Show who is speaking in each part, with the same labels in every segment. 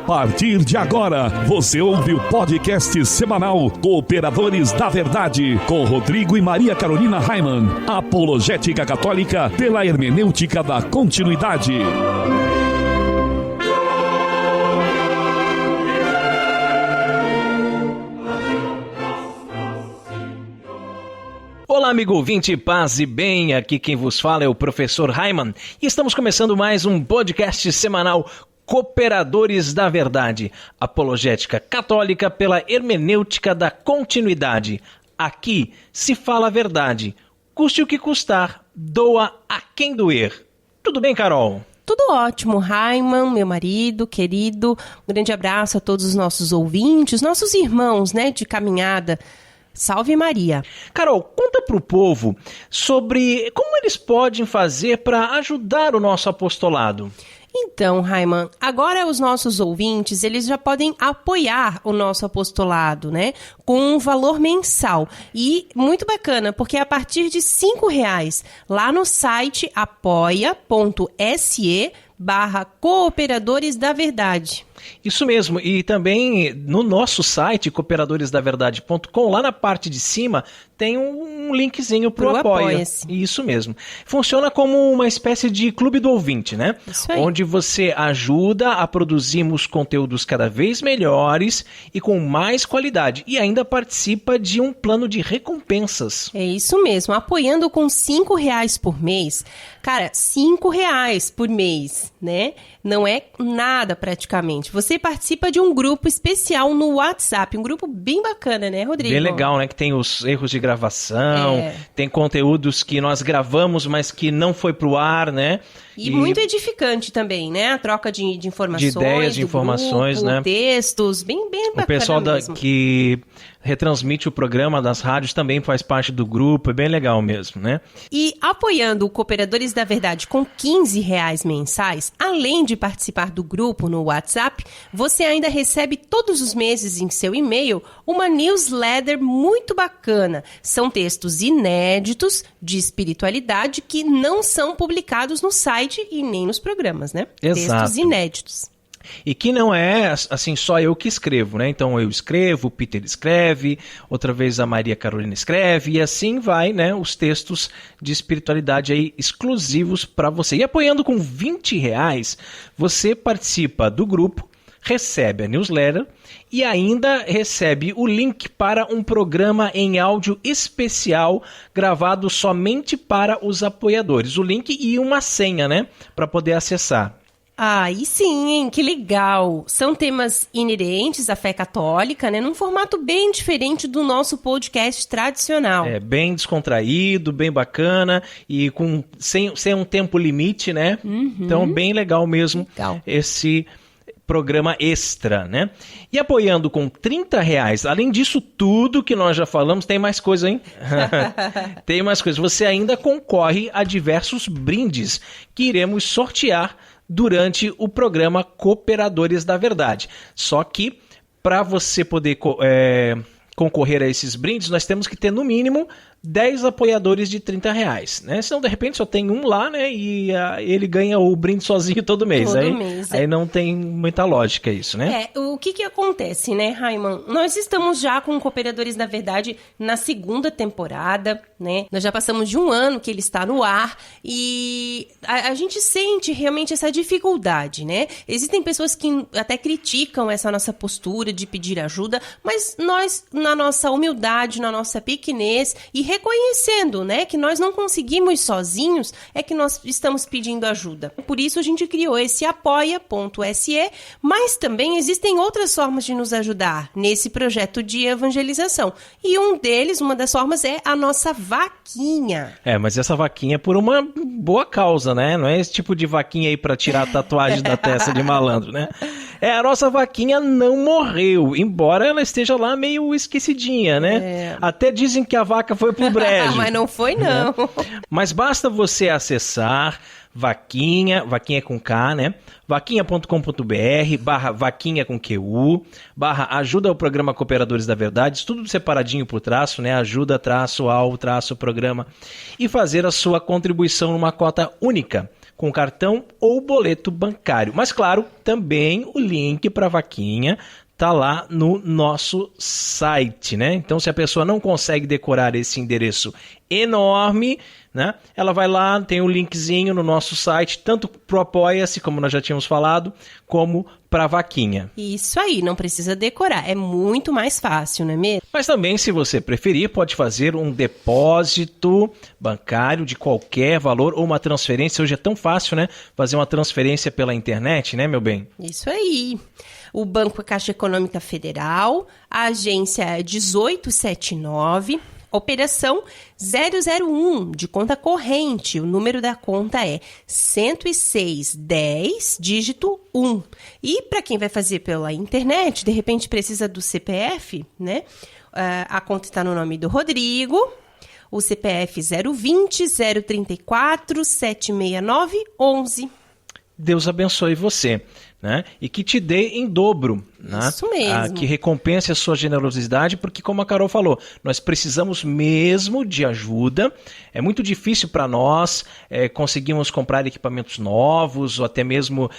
Speaker 1: partir de agora, você ouve o podcast semanal Cooperadores da Verdade, com Rodrigo e Maria Carolina Raimann, apologética católica pela hermenêutica da continuidade.
Speaker 2: Olá, amigo ouvinte, paz e bem, aqui quem vos fala é o professor Raimann e estamos começando mais um podcast semanal Cooperadores da Verdade, apologética católica pela hermenêutica da continuidade. Aqui se fala a verdade, custe o que custar, doa a quem doer. Tudo bem, Carol?
Speaker 3: Tudo ótimo, Raimann, meu marido, querido. Um grande abraço a todos os nossos ouvintes, nossos irmãos, de caminhada. Salve Maria.
Speaker 2: Carol, conta para o povo sobre como eles podem fazer para ajudar o nosso apostolado.
Speaker 3: Então, Raimann, agora os nossos ouvintes, eles já podem apoiar o nosso apostolado, com um valor mensal. E muito bacana, porque a partir de R$5, lá no site apoia.se/Cooperadores da Verdade.
Speaker 2: Isso mesmo, e também no nosso site, cooperadoresdaverdade.com, lá na parte de cima, tem um linkzinho para o Apoia-se. Isso mesmo. Funciona como uma espécie de clube do ouvinte,
Speaker 3: Isso aí.
Speaker 2: Onde você ajuda a produzirmos conteúdos cada vez melhores e com mais qualidade. E ainda participa de um plano de recompensas.
Speaker 3: É isso mesmo, apoiando com R$5 por mês. Cara, R$5 por mês, Não é nada praticamente. Você participa de um grupo especial no WhatsApp, um grupo bem bacana, Rodrigo?
Speaker 2: Bem legal, Que tem os erros de gravação, tem conteúdos que nós gravamos, mas que não foi pro ar,
Speaker 3: E muito edificante também, a troca de informações,
Speaker 2: de ideias, de informações,
Speaker 3: grupo, textos, bem bacana.
Speaker 2: O pessoal
Speaker 3: mesmo.
Speaker 2: Que retransmite o programa das rádios também faz parte do grupo, é bem legal mesmo,
Speaker 3: E apoiando o Cooperadores da Verdade com R$15 mensais, além de participar do grupo no WhatsApp, você ainda recebe todos os meses em seu e-mail uma newsletter muito bacana. São textos inéditos de espiritualidade que não são publicados no site e nem nos programas,
Speaker 2: Exato.
Speaker 3: Textos inéditos.
Speaker 2: E que não é, assim, só eu que escrevo, Então eu escrevo, o Peter escreve, outra vez a Maria Carolina escreve, e assim vai, os textos de espiritualidade aí exclusivos para você. E apoiando com R$20, você participa do grupo, recebe a newsletter e ainda recebe o link para um programa em áudio especial gravado somente para os apoiadores. O link e uma senha, para poder acessar.
Speaker 3: E sim, hein? Que legal! São temas inerentes à fé católica, num formato bem diferente do nosso podcast tradicional.
Speaker 2: É bem descontraído, bem bacana e sem um tempo limite,
Speaker 3: Uhum.
Speaker 2: Então, bem legal mesmo esse programa extra, E apoiando com R$30, além disso tudo que nós já falamos, tem mais coisa, hein? Tem mais coisa. Você ainda concorre a diversos brindes que iremos sortear durante o programa Cooperadores da Verdade. Só que, para você poder concorrer a esses brindes, nós temos que ter, no mínimo, 10 apoiadores de R$30, Senão, de repente, só tem um lá, e ele ganha o brinde sozinho todo mês. Aí não tem muita lógica isso,
Speaker 3: O que acontece, Raimann? Nós estamos já com Cooperadores da Verdade na segunda temporada, Nós já passamos de um ano que ele está no ar e a gente sente realmente essa dificuldade, Existem pessoas que até criticam essa nossa postura de pedir ajuda, mas nós, na nossa humildade, na nossa pequenez e reconhecendo, que nós não conseguimos sozinhos, é que nós estamos pedindo ajuda. Por isso a gente criou esse apoia.se, mas também existem outras formas de nos ajudar nesse projeto de evangelização. E uma das formas é a nossa vaquinha.
Speaker 2: Mas essa vaquinha é por uma boa causa, Não é esse tipo de vaquinha aí para tirar a tatuagem da testa de malandro, A nossa vaquinha não morreu, embora ela esteja lá meio esquecidinha, Até dizem que a vaca foi pro brejo.
Speaker 3: Mas não foi, não.
Speaker 2: Mas basta você acessar Vaquinha com K, vaquinha.com.br/vaquinha com QU, /ajuda ao programa Cooperadores da Verdade, tudo separadinho por traço, ajuda, traço, ao, traço, programa, e fazer a sua contribuição numa cota única. com cartão ou boleto bancário. Mas, claro, também o link para a vaquinha está lá no nosso site, né? Então, se a pessoa não consegue decorar esse endereço enorme, né? Ela vai lá, tem um linkzinho no nosso site, tanto pro Apoia-se, como nós já tínhamos falado, como para a vaquinha.
Speaker 3: Isso aí, não precisa decorar, é muito mais fácil, não é mesmo?
Speaker 2: Mas também, se você preferir, pode fazer um depósito bancário de qualquer valor ou uma transferência. Hoje é tão fácil, né? Fazer uma transferência pela internet, né, meu bem?
Speaker 3: Isso aí. O Banco Caixa Econômica Federal, a agência é 1879, operação 001, de conta corrente. O número da conta é 10610, dígito 1. E para quem vai fazer pela internet, de repente precisa do CPF, né? A conta está no nome do Rodrigo. O CPF 020 034 769 11.
Speaker 2: Deus abençoe você, né? E que te dê em dobro, né?
Speaker 3: Isso mesmo.
Speaker 2: Que recompense a sua generosidade, porque como a Carol falou, nós precisamos mesmo de ajuda. É muito difícil para nós conseguirmos comprar equipamentos novos ou até mesmo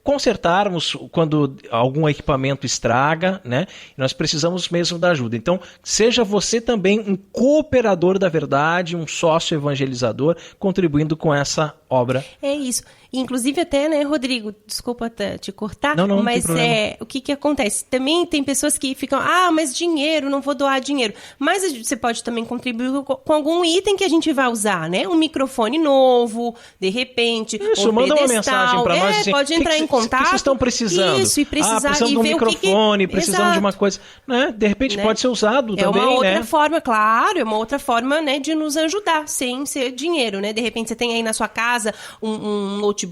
Speaker 2: consertarmos quando algum equipamento estraga, né? E nós precisamos mesmo da ajuda. Então, seja você também um cooperador da verdade, um sócio evangelizador, contribuindo com essa obra.
Speaker 3: É isso. Inclusive até, né, Rodrigo, desculpa te cortar,
Speaker 2: não
Speaker 3: mas
Speaker 2: tem problema.
Speaker 3: O que acontece? Também tem pessoas que ficam, mas dinheiro, não vou doar dinheiro. Mas você pode também contribuir com algum item que a gente vai usar, né? Um microfone novo, de repente,
Speaker 2: isso, manda uma mensagem para nós. Assim,
Speaker 3: pode entrar em contato.
Speaker 2: O que vocês estão precisando?
Speaker 3: Isso, e precisar
Speaker 2: precisando de um microfone, precisando de uma coisa. Né? De repente pode ser usado também,
Speaker 3: uma outra
Speaker 2: né?
Speaker 3: forma, claro, é uma outra forma, né, de nos ajudar, sem ser dinheiro, né? De repente você tem aí na sua casa um notebook,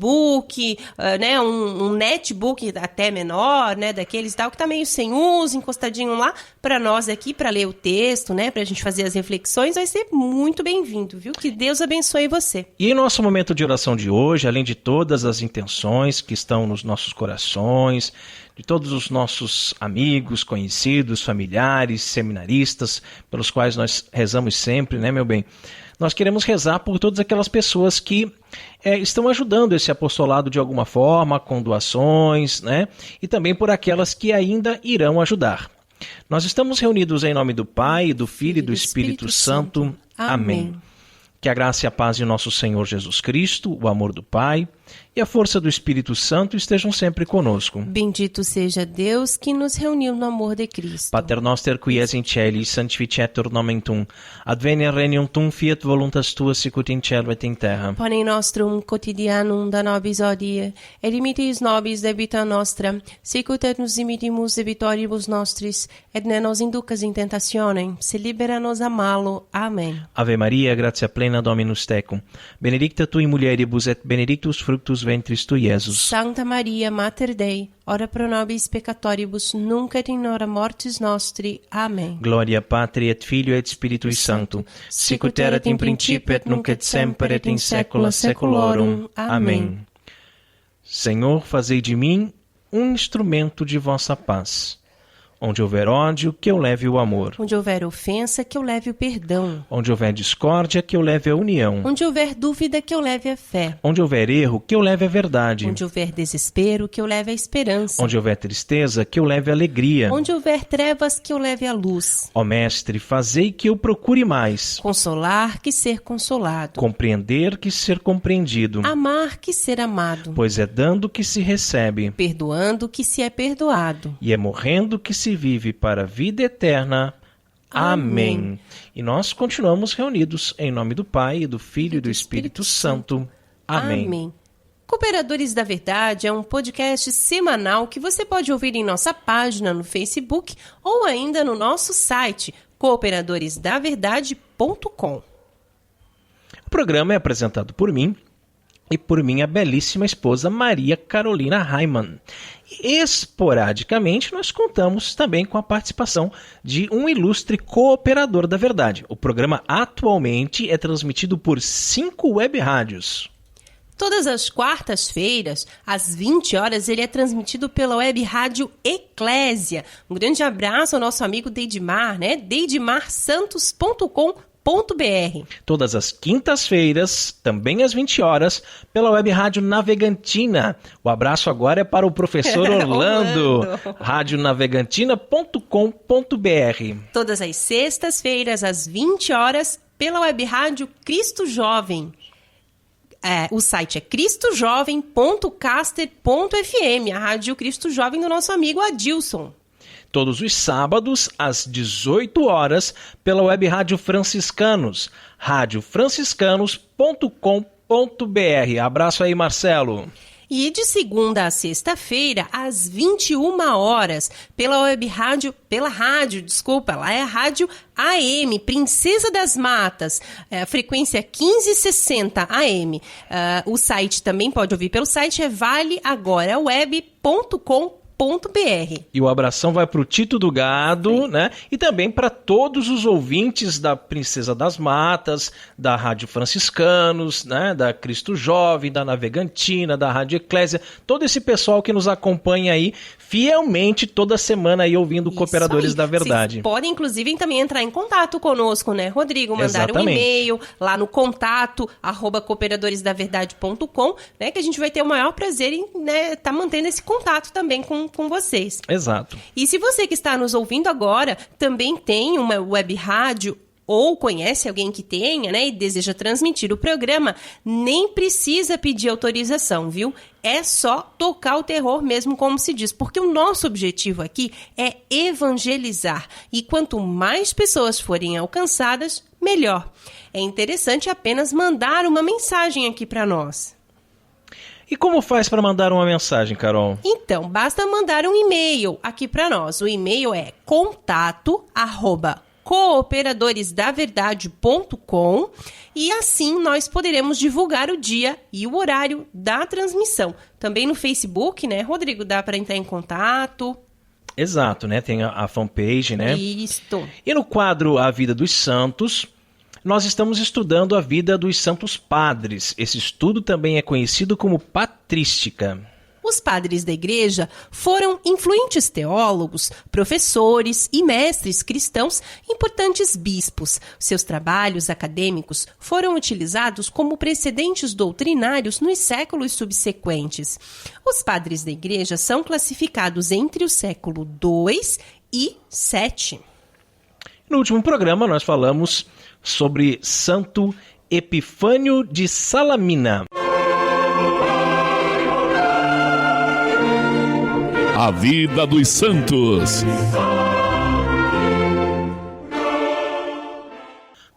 Speaker 3: né, um netbook até menor, né, daqueles tal, que tá meio sem uso, encostadinho lá, para nós aqui, para ler o texto, né, pra gente fazer as reflexões, vai ser muito bem-vindo, viu? Que Deus abençoe você.
Speaker 2: E em nosso momento de oração de hoje, além de todas as intenções que estão nos nossos corações, de todos os nossos amigos, conhecidos, familiares, seminaristas, pelos quais nós rezamos sempre, né, meu bem? Nós queremos rezar por todas aquelas pessoas que estão ajudando esse apostolado de alguma forma, com doações, né? E também por aquelas que ainda irão ajudar. Nós estamos reunidos em nome do Pai, do Filho e do Espírito Santo. Amém. Que a graça e a paz de nosso Senhor Jesus Cristo, o amor do Pai e a força do Espírito Santo estejam sempre conosco.
Speaker 3: Bendito seja Deus que nos reuniu no amor de Cristo.
Speaker 2: Pater noster qui es in celis, sanctificetur nomen tuum, adveniat regnum tuum, fiat voluntas tua sicut in cielo et in terra.
Speaker 3: Pane nostrum quotidianum da nobis hodie, et dimitis nobis debita nostra, sicut et nos dimitimus debitoribus nostris, et ne nos inducas in tentationem, se libera nos a malo. Amém.
Speaker 2: Ave Maria, gratia plena Dominus tecum, benedicta tui mulieribus et benedictus fructus ventris tui, Iesus.
Speaker 3: Santa Maria, Mater Dei, ora pro nobis peccatoribus, nunc et in hora mortis nostri. Amém.
Speaker 2: Gloria Patri et Filio et Spiritui Sancto, sicut erat in principio et nunc et semper et in saecula saeculorum. Amém. Senhor, fazei de mim um instrumento de vossa paz. Onde houver ódio, que eu leve o amor.
Speaker 3: Onde houver ofensa, que eu leve o perdão.
Speaker 2: Onde houver discórdia, que eu leve a união.
Speaker 3: Onde houver dúvida, que eu leve a fé.
Speaker 2: Onde houver erro, que eu leve a verdade.
Speaker 3: Onde houver desespero, que eu leve a esperança.
Speaker 2: Onde houver tristeza, que eu leve a alegria.
Speaker 3: Onde houver trevas, que eu leve a luz.
Speaker 2: Ó Mestre, fazei que eu procure mais.
Speaker 3: Consolar, que ser consolado.
Speaker 2: Compreender, que ser compreendido.
Speaker 3: Amar, que ser amado.
Speaker 2: Pois é dando que se recebe.
Speaker 3: Perdoando, que se é perdoado.
Speaker 2: E é morrendo que se vive para a vida eterna. Amém. E nós continuamos reunidos em nome do Pai, do Filho e do Espírito Santo. Amém.
Speaker 3: Amém. Cooperadores da Verdade é um podcast semanal que você pode ouvir em nossa página no Facebook ou ainda no nosso site cooperadoresdaverdade.com.
Speaker 2: O programa é apresentado por mim e por minha belíssima esposa Maria Carolina Heimann. Esporadicamente, nós contamos também com a participação de um ilustre cooperador da verdade. O programa atualmente é transmitido por 5 web rádios.
Speaker 3: Todas as quartas-feiras, às 20 horas, ele é transmitido pela web rádio Eclésia. Um grande abraço ao nosso amigo Deidmar, né? deidimarsantos.com.br.
Speaker 2: Todas as quintas-feiras, também às 20 horas, pela Web Rádio Navegantina. O abraço agora é para o professor Orlando. radionavegantina.com.br.
Speaker 3: Todas as sextas-feiras, às 20 horas, pela Web Rádio Cristo Jovem. O site é cristojovem.caster.fm, a Rádio Cristo Jovem do nosso amigo Adilson.
Speaker 2: Todos os sábados, às 18 horas, pela Web Rádio Franciscanos, radiofranciscanos.com.br. Abraço aí, Marcelo.
Speaker 3: E de segunda a sexta-feira, às 21 horas, pela Web Rádio, lá é a Rádio AM, Princesa das Matas, frequência 1560 AM. O site também pode ouvir pelo site, é valeagora.web.com.br.
Speaker 2: E o abração vai para o Tito do Gado, né? E também para todos os ouvintes da Princesa das Matas, da Rádio Franciscanos, né? Da Cristo Jovem, da Navegantina, da Rádio Eclésia, todo esse pessoal que nos acompanha aí fielmente toda semana aí ouvindo Cooperadores da Verdade.
Speaker 3: Vocês podem, inclusive, também entrar em contato conosco, né, Rodrigo? Mandar um e-mail lá no contato @cooperadoresdaverdade.com, né, que a gente vai ter o maior prazer em tá mantendo esse contato também com vocês.
Speaker 2: Exato.
Speaker 3: E se você que está nos ouvindo agora também tem uma web rádio ou conhece alguém que tenha, né, e deseja transmitir o programa, nem precisa pedir autorização, viu? É só tocar o terror mesmo, como se diz, porque o nosso objetivo aqui é evangelizar. E quanto mais pessoas forem alcançadas, melhor. É interessante apenas mandar uma mensagem aqui para nós.
Speaker 2: E como faz para mandar uma mensagem, Carol?
Speaker 3: Então, basta mandar um e-mail aqui para nós. O e-mail é contato@cooperadoresdaverdade.com e assim nós poderemos divulgar o dia e o horário da transmissão. Também no Facebook, né, Rodrigo? Dá para entrar em contato.
Speaker 2: Exato, né? Tem a fanpage, né?
Speaker 3: Isto.
Speaker 2: E no quadro A Vida dos Santos, nós estamos estudando a vida dos santos padres. Esse estudo também é conhecido como patrística.
Speaker 3: Os padres da igreja foram influentes teólogos, professores e mestres cristãos, importantes bispos. Seus trabalhos acadêmicos foram utilizados como precedentes doutrinários nos séculos subsequentes. Os padres da igreja são classificados entre o século II e VII.
Speaker 2: No último programa, nós falamos sobre Santo Epifânio de Salamina.
Speaker 1: A vida dos santos.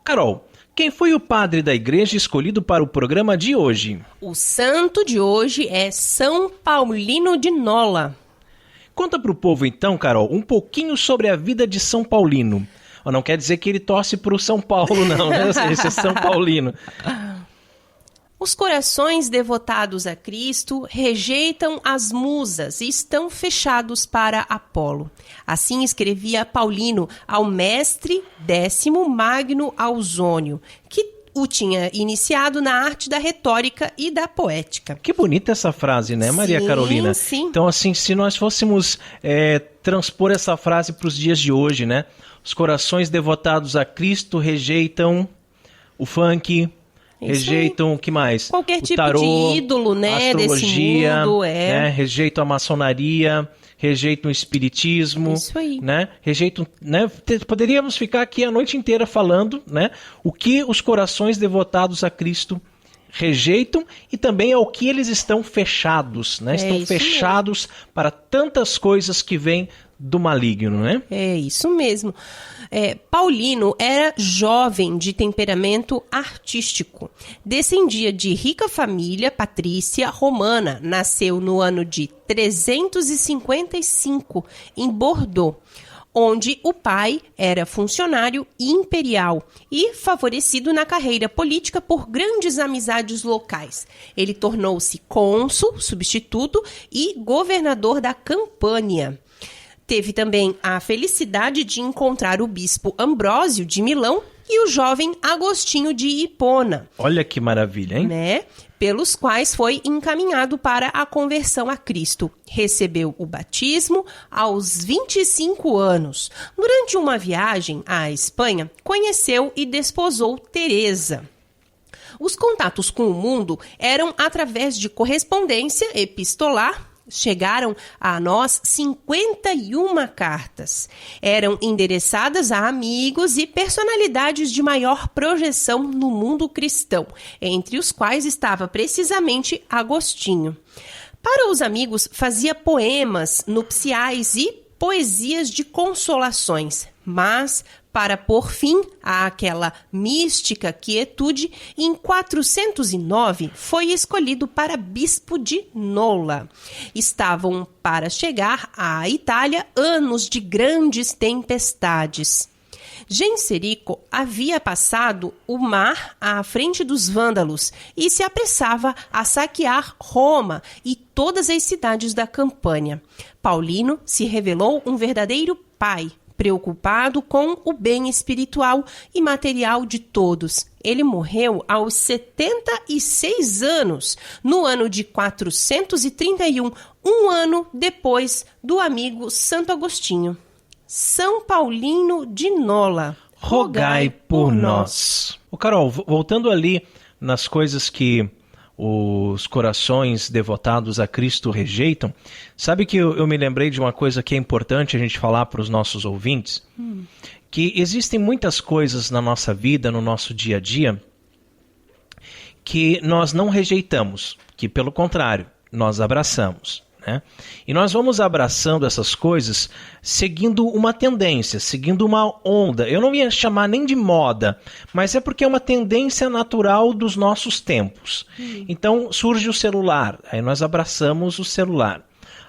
Speaker 2: Carol, quem foi o padre da igreja escolhido para o programa de hoje?
Speaker 3: O santo de hoje é São Paulino de Nola.
Speaker 2: Conta para o povo então, Carol, um pouquinho sobre a vida de São Paulino. Não quer dizer que ele torce para o São Paulo, não, né? Esse é São Paulino.
Speaker 3: Os corações devotados a Cristo rejeitam as musas e estão fechados para Apolo. Assim escrevia Paulino ao mestre Décimo Magno Ausônio, que o tinha iniciado na arte da retórica e da poética.
Speaker 2: Que bonita essa frase, né, Maria Carolina?
Speaker 3: Sim.
Speaker 2: Então, assim, se nós fôssemos transpor essa frase para os dias de hoje, né? Os corações devotados a Cristo rejeitam o funk, rejeitam o que mais?
Speaker 3: Qualquer tipo
Speaker 2: tarô,
Speaker 3: de ídolo, né,
Speaker 2: astrologia,
Speaker 3: desse mundo,
Speaker 2: né? Rejeitam a maçonaria, rejeitam o espiritismo,
Speaker 3: isso aí,
Speaker 2: né? Rejeitam, né? Poderíamos ficar aqui a noite inteira falando, né? O que os corações devotados a Cristo rejeitam e também ao que eles estão fechados, né? Estão fechados para tantas coisas que vêm do maligno, né?
Speaker 3: É isso mesmo. Paulino era jovem de temperamento artístico. Descendia de rica família patrícia romana. Nasceu no ano de 355 em Bordeaux, onde o pai era funcionário imperial e favorecido na carreira política por grandes amizades locais. Ele tornou-se cônsul, substituto e governador da Campânia. Teve também a felicidade de encontrar o bispo Ambrósio de Milão, e o jovem Agostinho de Hipona.
Speaker 2: Olha que maravilha, hein?
Speaker 3: Né? Pelos quais foi encaminhado para a conversão a Cristo. Recebeu o batismo aos 25 anos. Durante uma viagem à Espanha, conheceu e desposou Teresa. Os contatos com o mundo eram através de correspondência epistolar. Chegaram a nós 51 cartas. Eram endereçadas a amigos e personalidades de maior projeção no mundo cristão, entre os quais estava precisamente Agostinho. Para os amigos, fazia poemas nupciais e poesias de consolações, mas para pôr fim àquela mística quietude, em 409 foi escolhido para bispo de Nola. Estavam para chegar à Itália anos de grandes tempestades. Genserico havia passado o mar à frente dos vândalos e se apressava a saquear Roma e todas as cidades da Campânia. Paulino se revelou um verdadeiro pai, preocupado com o bem espiritual e material de todos. Ele morreu aos 76 anos, no ano de 431, um ano depois do amigo Santo Agostinho. São Paulino de Nola,
Speaker 2: rogai por nós. Ô Carol, voltando ali nas coisas que os corações devotados a Cristo rejeitam, sabe que eu me lembrei de uma coisa que é importante a gente falar para os nossos ouvintes? Que existem muitas coisas na nossa vida, no nosso dia a dia, que nós não rejeitamos, que pelo contrário, nós abraçamos. Né? E nós vamos abraçando essas coisas seguindo uma tendência, seguindo uma onda. Eu não ia chamar nem de moda, mas é porque é uma tendência natural dos nossos tempos. Então surge o celular, aí nós abraçamos o celular.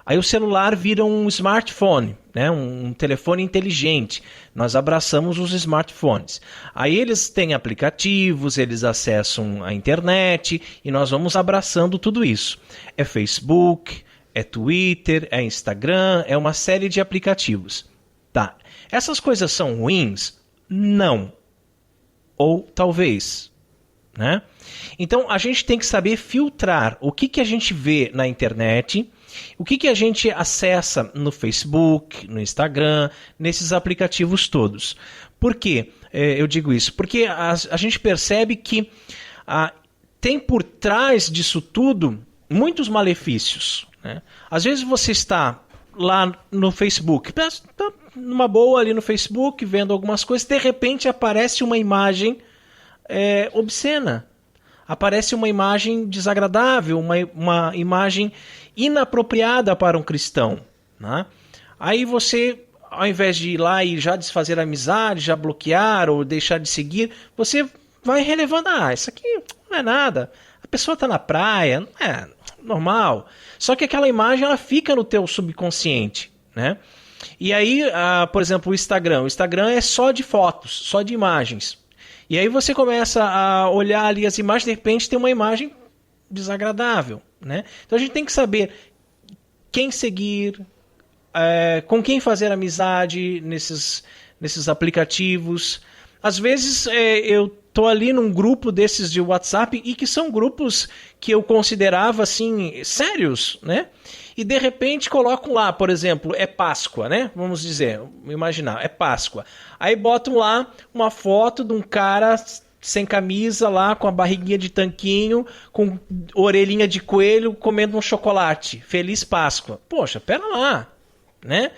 Speaker 2: Aí o celular vira um smartphone, né? Um telefone inteligente. Nós abraçamos os smartphones. Aí eles têm aplicativos, eles acessam a internet e nós vamos abraçando tudo isso. É Facebook, é Twitter, é Instagram, é uma série de aplicativos. Tá. Essas coisas são ruins? Não. Ou talvez. Né? Então a gente tem que saber filtrar o que a gente vê na internet, o que a gente acessa no Facebook, no Instagram, nesses aplicativos todos. Por quê? Eu digo isso? Porque a gente percebe que tem por trás disso tudo muitos malefícios. Né? Às vezes você está lá no Facebook, tá numa boa ali no Facebook, vendo algumas coisas, de repente aparece uma imagem obscena. Aparece uma imagem desagradável, uma imagem inapropriada para um cristão. Né? Aí você, ao invés de ir lá e já desfazer a amizade, já bloquear ou deixar de seguir, você vai relevando, isso aqui não é nada. A pessoa está na praia, não é normal. Só que aquela imagem ela fica no teu subconsciente. Né? E aí, por exemplo, o Instagram. O Instagram é só de fotos, só de imagens. E aí você começa a olhar ali as imagens, de repente tem uma imagem desagradável, né? Então a gente tem que saber quem seguir, com quem fazer amizade nesses aplicativos. Às vezes eu tô ali num grupo desses de WhatsApp e que são grupos que eu considerava assim sérios, né? E de repente colocam lá, por exemplo, é Páscoa, né? Vamos dizer, imaginar, é Páscoa. Aí botam lá uma foto de um cara sem camisa lá, com a barriguinha de tanquinho, com orelhinha de coelho, comendo um chocolate. Feliz Páscoa. Poxa, pera lá, né?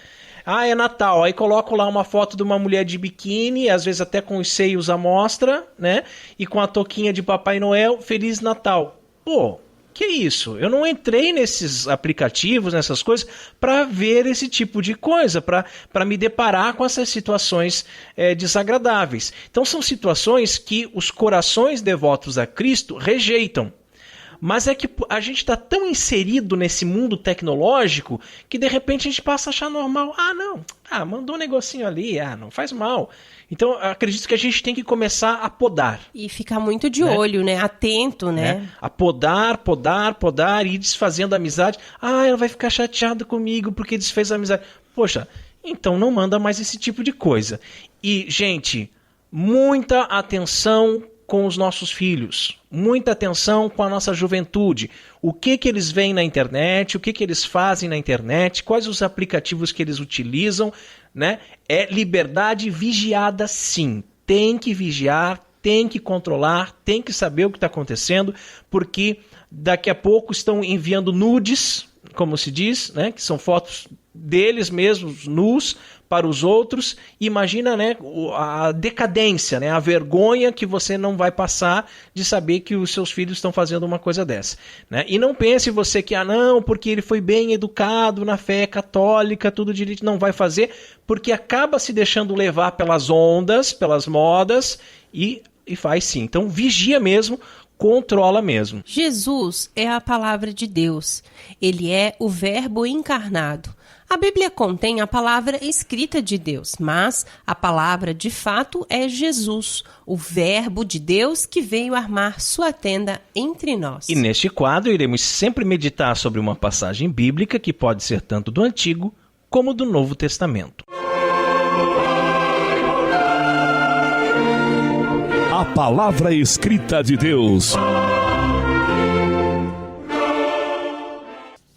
Speaker 2: É Natal. Aí colocam lá uma foto de uma mulher de biquíni, às vezes até com os seios à mostra, né? E com a touquinha de Papai Noel. Feliz Natal. Pô, que isso? Eu não entrei nesses aplicativos, nessas coisas, para ver esse tipo de coisa, para me deparar com essas situações desagradáveis. Então são situações que os corações devotos a Cristo rejeitam. Mas é que a gente está tão inserido nesse mundo tecnológico que de repente a gente passa a achar normal. Mandou um negocinho ali, não faz mal. Então eu acredito que a gente tem que começar a podar.
Speaker 3: E ficar muito de olho, né? Atento, né?
Speaker 2: A podar, e ir desfazendo a amizade. Ela vai ficar chateada comigo porque desfez a amizade. Poxa, então não manda mais esse tipo de coisa. E, gente, muita atenção com os nossos filhos, muita atenção com a nossa juventude. O que eles veem na internet, o que eles fazem na internet, quais os aplicativos que eles utilizam, né? É liberdade vigiada, sim. Tem que vigiar, tem que controlar, tem que saber o que está acontecendo, porque daqui a pouco estão enviando nudes, como se diz, né? Que são fotos deles mesmos, nus, para os outros. Imagina, né, a decadência, né, a vergonha que você não vai passar de saber que os seus filhos estão fazendo uma coisa dessa, né? E não pense você que, não, porque ele foi bem educado na fé católica, tudo direito, não vai fazer, porque acaba se deixando levar pelas ondas, pelas modas, e faz sim. Então vigia mesmo, controla mesmo.
Speaker 3: Jesus é a palavra de Deus. Ele é o Verbo encarnado. A Bíblia contém a palavra escrita de Deus, mas a palavra de fato é Jesus, o Verbo de Deus que veio armar sua tenda entre nós.
Speaker 2: E neste quadro iremos sempre meditar sobre uma passagem bíblica que pode ser tanto do Antigo como do Novo Testamento.
Speaker 1: A palavra escrita de Deus.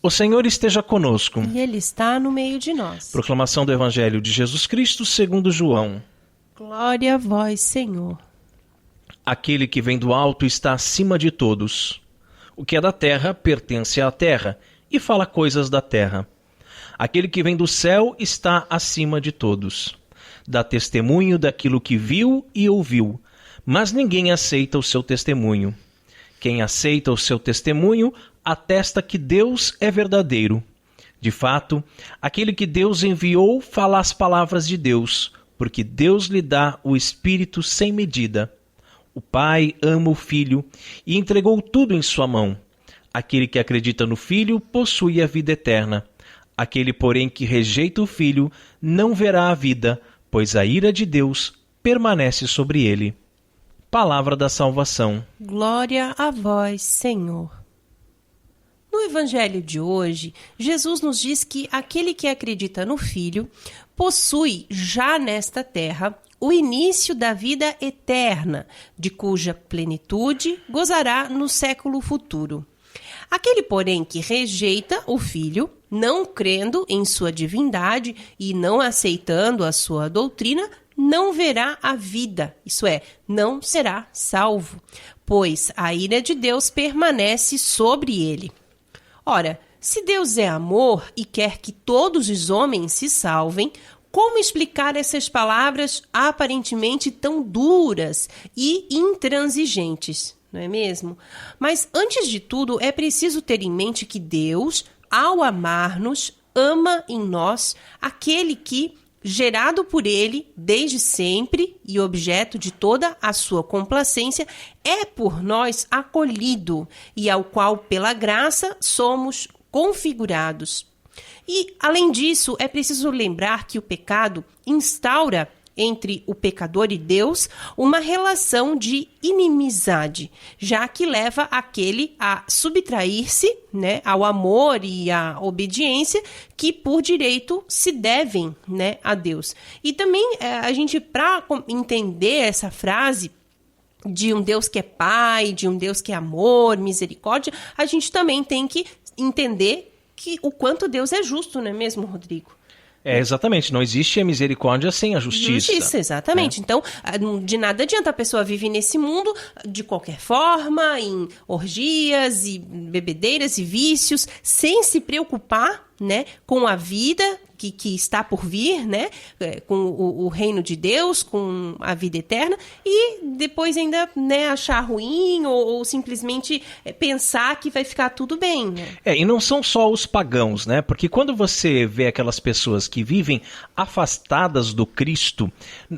Speaker 2: O Senhor esteja conosco.
Speaker 3: E Ele está no meio de nós.
Speaker 2: Proclamação do Evangelho de Jesus Cristo segundo João.
Speaker 3: Glória a vós, Senhor.
Speaker 2: Aquele que vem do alto está acima de todos. O que é da terra pertence à terra e fala coisas da terra. Aquele que vem do céu está acima de todos. Dá testemunho daquilo que viu e ouviu, mas ninguém aceita o seu testemunho. Quem aceita o seu testemunho atesta que Deus é verdadeiro. De fato, aquele que Deus enviou fala as palavras de Deus, porque Deus lhe dá o Espírito sem medida. O Pai ama o Filho e entregou tudo em sua mão. Aquele que acredita no Filho possui a vida eterna. Aquele, porém, que rejeita o Filho não verá a vida, pois a ira de Deus permanece sobre ele. Palavra da salvação.
Speaker 3: Glória a vós, Senhor. No Evangelho de hoje, Jesus nos diz que aquele que acredita no Filho possui já nesta terra o início da vida eterna, de cuja plenitude gozará no século futuro. Aquele, porém, que rejeita o Filho, não crendo em sua divindade e não aceitando a sua doutrina, não verá a vida, isso é, não será salvo, pois a ira de Deus permanece sobre ele. Ora, se Deus é amor e quer que todos os homens se salvem, como explicar essas palavras aparentemente tão duras e intransigentes, não é mesmo? Mas, antes de tudo, é preciso ter em mente que Deus, ao amar-nos, ama em nós aquele que, gerado por ele desde sempre e objeto de toda a sua complacência, é por nós acolhido e ao qual, pela graça, somos configurados. E, além disso, é preciso lembrar que o pecado instaura entre o pecador e Deus uma relação de inimizade, já que leva aquele a subtrair-se, né, ao amor e à obediência que por direito se devem, né, a Deus. E também a gente, para entender essa frase de um Deus que é Pai, de um Deus que é amor, misericórdia, a gente também tem que entender que o quanto Deus é justo, não é mesmo, Rodrigo?
Speaker 2: Exatamente, não existe a misericórdia sem a justiça.
Speaker 3: Justiça, exatamente. Então, de nada adianta a pessoa viver nesse mundo de qualquer forma, em orgias e bebedeiras e vícios, sem se preocupar, né, com a vida que está por vir, né, com o reino de Deus, com a vida eterna, e depois ainda, né, achar ruim ou simplesmente pensar que vai ficar tudo bem. Né?
Speaker 2: E não são só os pagãos, né? Porque quando você vê aquelas pessoas que vivem afastadas do Cristo,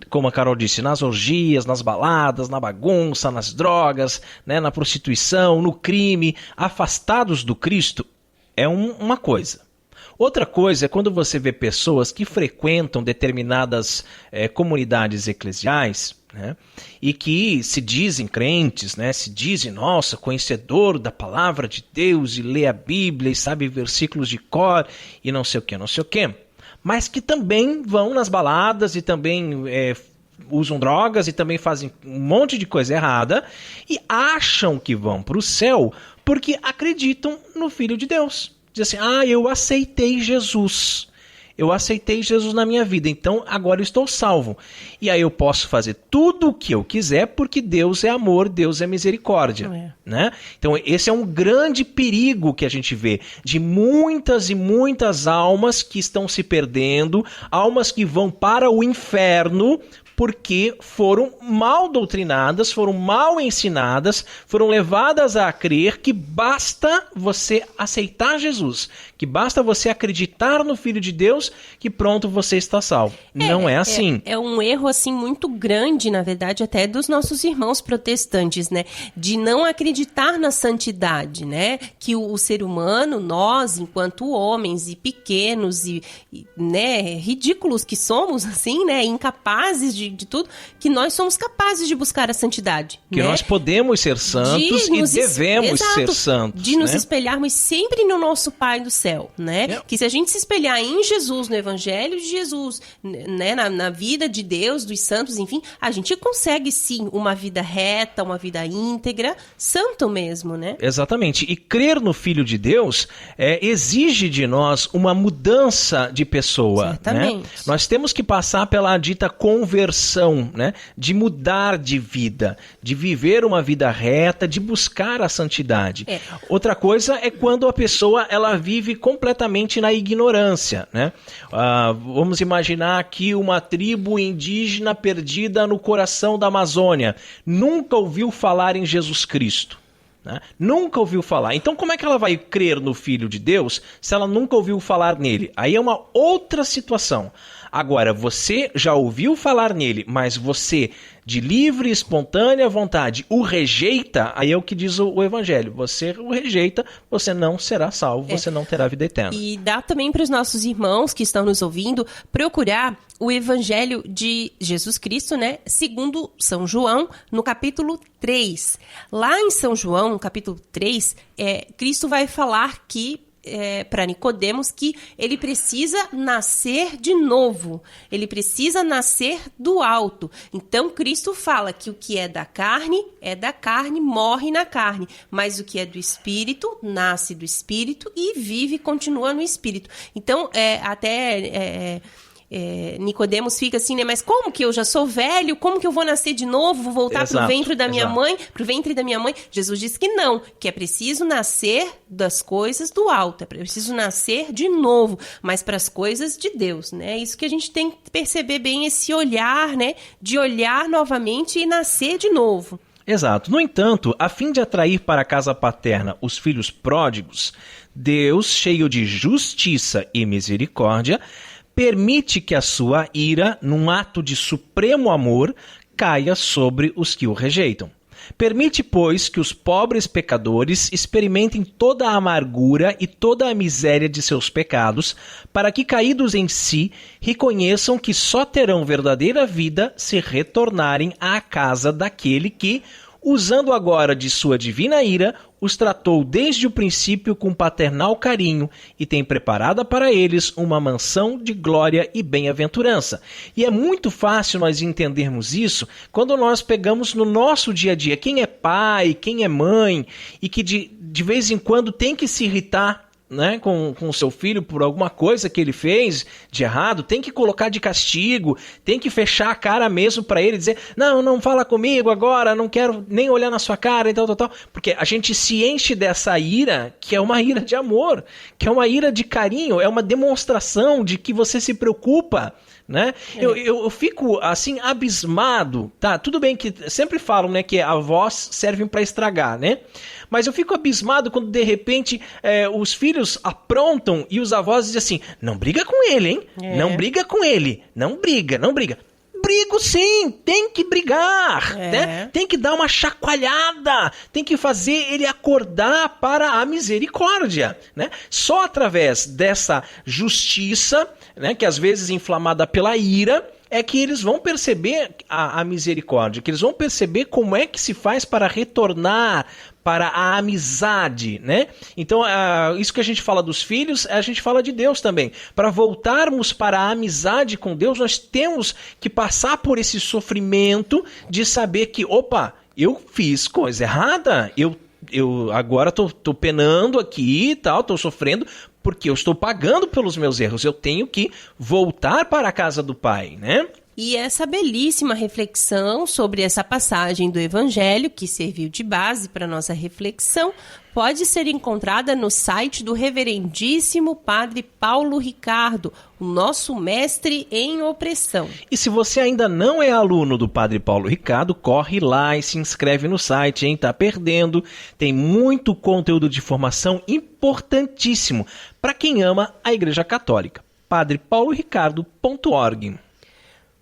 Speaker 2: como a Carol disse, nas orgias, nas baladas, na bagunça, nas drogas, né, na prostituição, no crime, afastados do Cristo, é uma coisa. Outra coisa é quando você vê pessoas que frequentam determinadas comunidades eclesiais, né, e que se dizem crentes, né, se dizem, nossa, conhecedor da palavra de Deus e lê a Bíblia e sabe versículos de cor e não sei o que, mas que também vão nas baladas e também usam drogas e também fazem um monte de coisa errada e acham que vão para o céu porque acreditam no Filho de Deus. Diz assim, eu aceitei Jesus. Eu aceitei Jesus na minha vida, então agora eu estou salvo. E aí eu posso fazer tudo o que eu quiser, porque Deus é amor, Deus é misericórdia. Né? Então esse é um grande perigo que a gente vê, de muitas e muitas almas que estão se perdendo, almas que vão para o inferno, porque foram mal doutrinadas, foram mal ensinadas, foram levadas a crer que basta você aceitar Jesus, que basta você acreditar no Filho de Deus, que pronto, você está salvo. Não é assim.
Speaker 3: É um erro, assim, muito grande, na verdade, até dos nossos irmãos protestantes, né? De não acreditar na santidade, né? Que o ser humano, nós, enquanto homens e pequenos e né, ridículos que somos, assim, né? Incapazes de tudo, que nós somos capazes de buscar a santidade.
Speaker 2: Que
Speaker 3: né?
Speaker 2: nós podemos ser santos e devemos ser santos.
Speaker 3: De nos espelharmos sempre no nosso Pai do céu, né? Que se a gente se espelhar em Jesus, no Evangelho de Jesus, né? Na vida de Deus, dos santos, enfim, a gente consegue sim uma vida reta, uma vida íntegra, santo mesmo, né?
Speaker 2: Exatamente. E crer no Filho de Deus exige de nós uma mudança de pessoa.
Speaker 3: Certamente.
Speaker 2: Né? Nós temos que passar pela dita conversão, né? De mudar de vida, de viver uma vida reta, de buscar a santidade. Outra coisa é quando a pessoa ela vive completamente na ignorância. Né? Vamos imaginar aqui uma tribo indígena perdida no coração da Amazônia. Nunca ouviu falar em Jesus Cristo. Né? Nunca ouviu falar. Então como é que ela vai crer no Filho de Deus se ela nunca ouviu falar nele? Aí é uma outra situação. Agora, você já ouviu falar nele, mas você, de livre e espontânea vontade, o rejeita, aí é o que diz o Evangelho. Você o rejeita, você não será salvo, você não terá vida eterna.
Speaker 3: E dá também para os nossos irmãos que estão nos ouvindo procurar o Evangelho de Jesus Cristo, né? Segundo São João, no capítulo 3. Lá em São João, no capítulo 3, Cristo vai falar que para Nicodemos que ele precisa nascer de novo, ele precisa nascer do alto. Então Cristo fala que o que é da carne, morre na carne, mas o que é do Espírito, nasce do Espírito e vive e continua no Espírito. Então, Nicodemos fica assim, né? Mas como que eu já sou velho? Como que eu vou nascer de novo? Vou voltar pro ventre da minha mãe? Pro ventre da minha mãe? Jesus disse que não, que é preciso nascer das coisas do alto, é preciso nascer de novo, mas para as coisas de Deus, né? Isso que a gente tem que perceber bem, esse olhar, né? De olhar novamente e nascer de novo.
Speaker 2: Exato. No entanto, a fim de atrair para a casa paterna os filhos pródigos, Deus, cheio de justiça e misericórdia, permite que a sua ira, num ato de supremo amor, caia sobre os que o rejeitam. Permite, pois, que os pobres pecadores experimentem toda a amargura e toda a miséria de seus pecados, para que, caídos em si, reconheçam que só terão verdadeira vida se retornarem à casa daquele que, usando agora de sua divina ira, os tratou desde o princípio com paternal carinho e tem preparada para eles uma mansão de glória e bem-aventurança. E é muito fácil nós entendermos isso quando nós pegamos no nosso dia a dia quem é pai, quem é mãe e que de vez em quando tem que se irritar, né, com o seu filho por alguma coisa que ele fez de errado, tem que colocar de castigo, tem que fechar a cara mesmo para ele, dizer, não fala comigo agora, não quero nem olhar na sua cara e tal, porque a gente se enche dessa ira, que é uma ira de amor, que é uma ira de carinho, é uma demonstração de que você se preocupa, né? Eu fico assim abismado, tá? Tudo bem que sempre falam, né, que avós servem para estragar, né? Mas eu fico abismado quando de repente os filhos aprontam e os avós dizem assim, não briga com ele, hein? Não briga com ele, não briga. Brigo sim, tem que brigar, né? Tem que dar uma chacoalhada, tem que fazer ele acordar para a misericórdia, né? Só através dessa justiça, né, que às vezes inflamada pela ira, é que eles vão perceber a misericórdia, que eles vão perceber como é que se faz para retornar para a amizade, né? Então, isso que a gente fala dos filhos, a gente fala de Deus também. Para voltarmos para a amizade com Deus, nós temos que passar por esse sofrimento de saber que, opa, eu fiz coisa errada, eu agora tô penando aqui e tal, tô sofrendo, porque eu estou pagando pelos meus erros. Eu tenho que voltar para a casa do Pai, né?
Speaker 3: E essa belíssima reflexão sobre essa passagem do Evangelho, que serviu de base para nossa reflexão, pode ser encontrada no site do reverendíssimo Padre Paulo Ricardo, o nosso mestre em opressão.
Speaker 2: E se você ainda não é aluno do Padre Paulo Ricardo, corre lá e se inscreve no site, hein? Tá perdendo. Tem muito conteúdo de formação importantíssimo para quem ama a Igreja Católica. padrepauloricardo.org.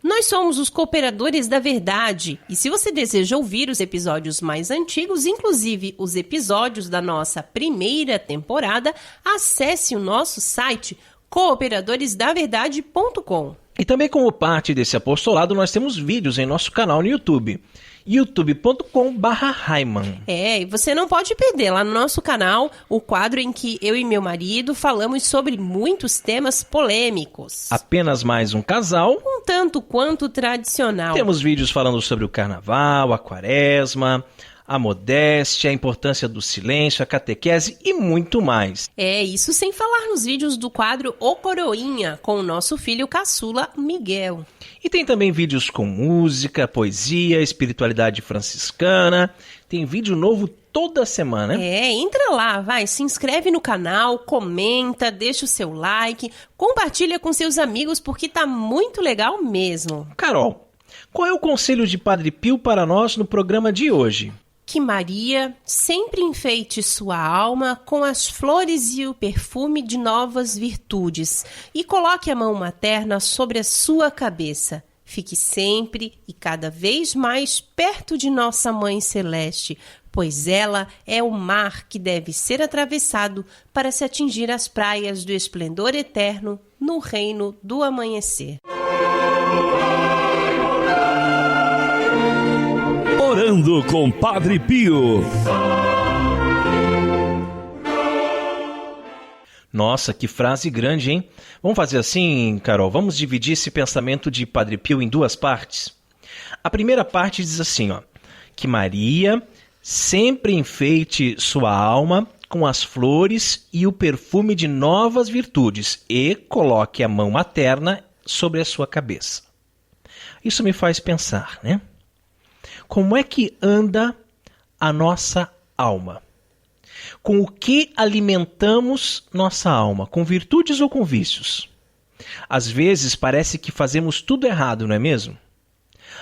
Speaker 3: Nós somos os Cooperadores da Verdade, e se você deseja ouvir os episódios mais antigos, inclusive os episódios da nossa primeira temporada, acesse o nosso site cooperadoresdaverdade.com.
Speaker 2: E também como parte desse apostolado, nós temos vídeos em nosso canal no YouTube, youtube.com/Haiman.
Speaker 3: E você não pode perder lá no nosso canal o quadro em que eu e meu marido falamos sobre muitos temas polêmicos.
Speaker 2: Apenas mais um casal.
Speaker 3: Um tanto quanto tradicional.
Speaker 2: Temos vídeos falando sobre o carnaval, a quaresma, a modéstia, a importância do silêncio, a catequese e muito mais.
Speaker 3: Isso sem falar nos vídeos do quadro O Coroinha, com o nosso filho caçula Miguel.
Speaker 2: E tem também vídeos com música, poesia, espiritualidade franciscana. Tem vídeo novo toda semana.
Speaker 3: Entra lá, se inscreve no canal, comenta, deixa o seu like, compartilha com seus amigos porque tá muito legal mesmo.
Speaker 2: Carol, qual é o conselho de Padre Pio para nós no programa de hoje?
Speaker 3: Que Maria sempre enfeite sua alma com as flores e o perfume de novas virtudes e coloque a mão materna sobre a sua cabeça. Fique sempre e cada vez mais perto de nossa Mãe Celeste, pois ela é o mar que deve ser atravessado para se atingir as praias do esplendor eterno no reino do amanhecer.
Speaker 1: Orando com Padre Pio.
Speaker 2: Nossa, que frase grande, hein? Vamos fazer assim, Carol? Vamos dividir esse pensamento de Padre Pio em duas partes? A primeira parte diz assim, que Maria sempre enfeite sua alma com as flores e o perfume de novas virtudes e coloque a mão materna sobre a sua cabeça. Isso me faz pensar, né? Como é que anda a nossa alma? Com o que alimentamos nossa alma? Com virtudes ou com vícios? Às vezes parece que fazemos tudo errado, não é mesmo?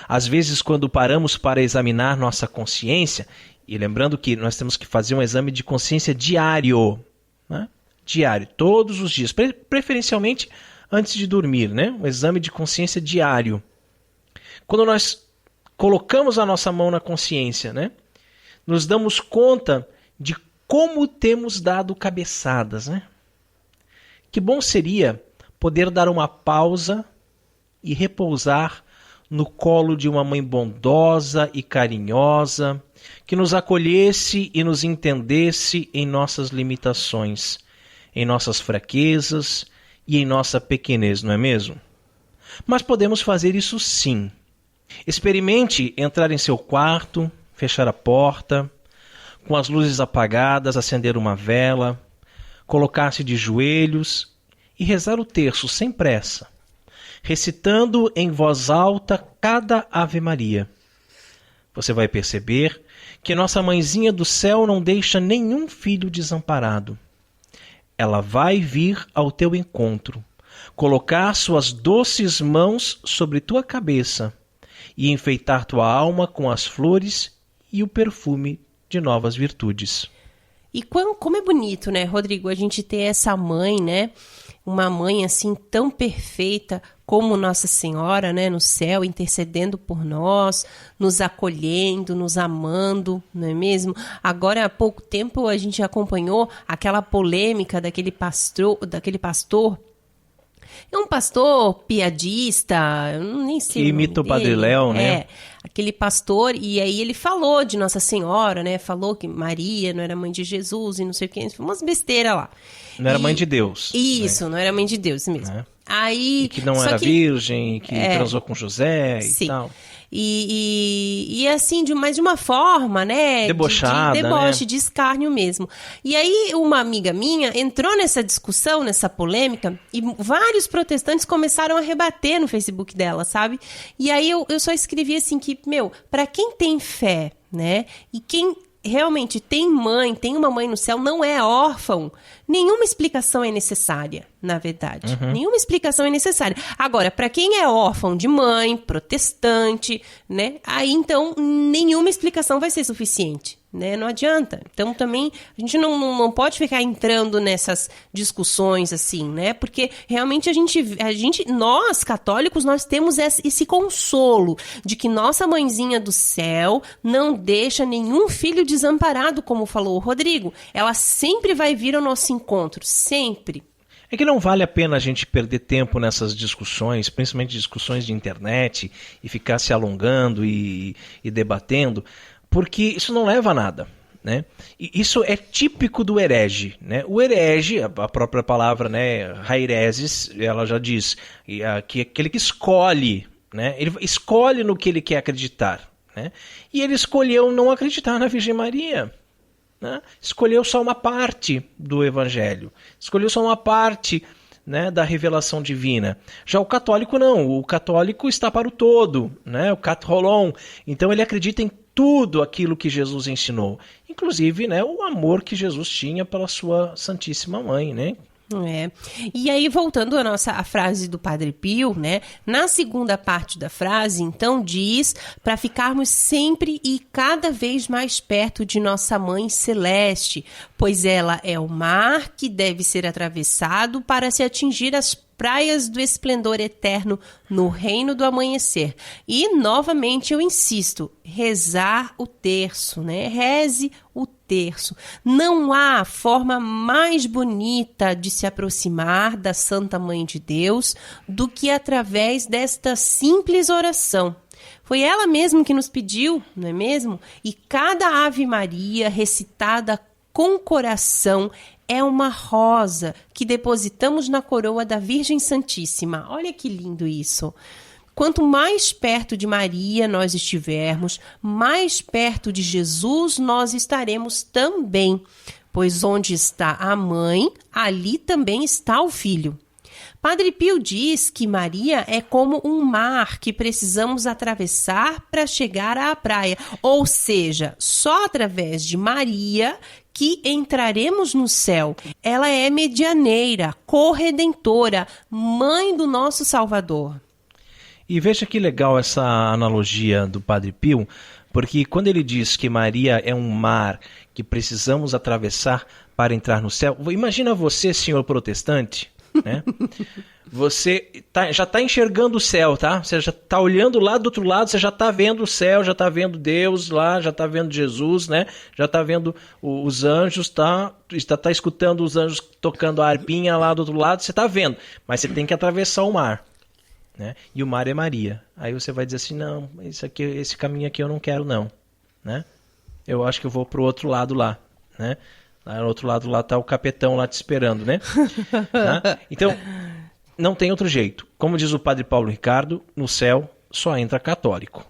Speaker 2: Às vezes, quando paramos para examinar nossa consciência, e lembrando que nós temos que fazer um exame de consciência diário, né? Diário, todos os dias, preferencialmente antes de dormir, né? Um exame de consciência diário. Quando nós colocamos a nossa mão na consciência, né? Nos damos conta de como temos dado cabeçadas, né? Que bom seria poder dar uma pausa e repousar no colo de uma mãe bondosa e carinhosa, que nos acolhesse e nos entendesse em nossas limitações, em nossas fraquezas e em nossa pequenez, não é mesmo? Mas podemos fazer isso sim. Experimente entrar em seu quarto, fechar a porta, com as luzes apagadas, acender uma vela, colocar-se de joelhos e rezar o terço sem pressa, recitando em voz alta cada Ave Maria. Você vai perceber que nossa mãezinha do céu não deixa nenhum filho desamparado. Ela vai vir ao teu encontro, colocar suas doces mãos sobre tua cabeça e enfeitar tua alma com as flores e o perfume de novas virtudes.
Speaker 3: E como é bonito, né, Rodrigo, a gente ter essa mãe, né? Uma mãe assim tão perfeita como Nossa Senhora, né, no céu, intercedendo por nós, nos acolhendo, nos amando, não é mesmo? Agora, há pouco tempo, a gente acompanhou aquela polêmica daquele pastor É um pastor piadista, eu nem sei.
Speaker 2: Que imita o Padre Léo, né?
Speaker 3: É, aquele pastor, e aí ele falou de Nossa Senhora, né? Falou que Maria não era mãe de Jesus e não sei o que, umas besteiras lá.
Speaker 2: Não era mãe de Deus.
Speaker 3: Isso,
Speaker 2: né?
Speaker 3: não era mãe de Deus mesmo.
Speaker 2: É.
Speaker 3: Aí,
Speaker 2: e que não era virgem, que transou com José
Speaker 3: sim.
Speaker 2: e tal.
Speaker 3: E assim, mas de uma forma, né?
Speaker 2: Debochada,
Speaker 3: de deboche,
Speaker 2: né?
Speaker 3: de escárnio mesmo. E aí, uma amiga minha entrou nessa discussão, nessa polêmica, e vários protestantes começaram a rebater no Facebook dela, sabe? E aí eu só escrevi assim que, pra quem tem fé, né? E quem realmente tem uma mãe no céu, não é órfão, nenhuma explicação é necessária, na verdade. Nenhuma explicação é necessária. Agora, para quem é órfão de mãe, protestante, né? Aí, então, nenhuma explicação vai ser suficiente, né? Não adianta. Então, também, a gente não pode ficar entrando nessas discussões, assim, né? Porque, realmente, nós, católicos, nós temos esse consolo de que nossa mãezinha do céu não deixa nenhum filho desamparado, como falou o Rodrigo. Ela sempre vai vir ao nosso encontro, sempre.
Speaker 2: É que não vale a pena a gente perder tempo nessas discussões, principalmente discussões de internet, e ficar se alongando e debatendo, porque isso não leva a nada, né? E isso é típico do herege, né? O herege, a própria palavra, né, haireses, ela já diz, que é aquele que escolhe, né? Ele escolhe no que ele quer acreditar, né? E ele escolheu não acreditar na Virgem Maria, né? Escolheu só uma parte do Evangelho, escolheu só uma parte, né, da revelação divina. Já o católico não, o católico está para o todo, né, o katholon. Então ele acredita em tudo aquilo que Jesus ensinou, inclusive, né, o amor que Jesus tinha pela sua Santíssima Mãe, né?
Speaker 3: É. E aí, voltando à frase do Padre Pio, né? Na segunda parte da frase, então, diz para ficarmos sempre e cada vez mais perto de nossa Mãe Celeste, pois ela é o mar que deve ser atravessado para se atingir as praias do esplendor eterno no reino do amanhecer. E, novamente, eu insisto, rezar o terço, né? Reze o terço. Não há forma mais bonita de se aproximar da Santa Mãe de Deus do que através desta simples oração. Foi ela mesma que nos pediu, não é mesmo? E cada Ave Maria recitada com coração é uma rosa que depositamos na coroa da Virgem Santíssima. Olha que lindo isso. Quanto mais perto de Maria nós estivermos, mais perto de Jesus nós estaremos também, pois onde está a mãe, ali também está o filho. Padre Pio diz que Maria é como um mar que precisamos atravessar para chegar à praia, ou seja, só através de Maria que entraremos no céu. Ela é medianeira, corredentora, mãe do nosso Salvador.
Speaker 2: E veja que legal essa analogia do Padre Pio, porque quando ele diz que Maria é um mar que precisamos atravessar para entrar no céu, imagina você, senhor protestante, né? Você já está enxergando o céu, tá? Você já está olhando lá do outro lado, você já está vendo o céu, já está vendo Deus lá, já está vendo Jesus, né? Já está vendo os anjos, está escutando os anjos tocando a harpinha lá do outro lado, você está vendo, mas você tem que atravessar o mar, né? E o mar é Maria. Aí você vai dizer assim, não, esse caminho aqui eu não quero não, né? Eu acho que eu vou pro outro lado lá, né? Lá no outro lado lá tá o capetão lá te esperando, né? Tá? Então, não tem outro jeito. Como diz o Padre Paulo Ricardo, no céu só entra católico.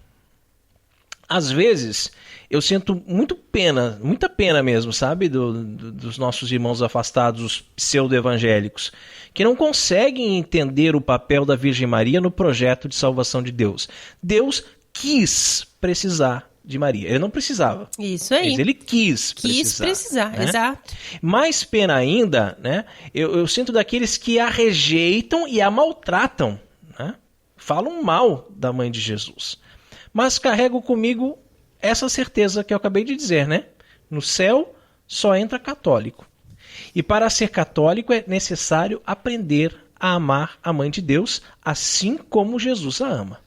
Speaker 2: Às vezes, eu sinto muita pena mesmo, sabe? Dos nossos irmãos afastados, os pseudo-evangélicos, que não conseguem entender o papel da Virgem Maria no projeto de salvação de Deus. Deus quis precisar de Maria. Ele não precisava.
Speaker 3: Isso aí.
Speaker 2: Mas ele quis
Speaker 3: precisar,
Speaker 2: né?
Speaker 3: Exato.
Speaker 2: Mais pena ainda, né? Eu sinto daqueles que a rejeitam e a maltratam, né? Falam mal da mãe de Jesus. Mas carrego comigo essa certeza que eu acabei de dizer, né? No céu só entra católico. E para ser católico é necessário aprender a amar a mãe de Deus, assim como Jesus a ama.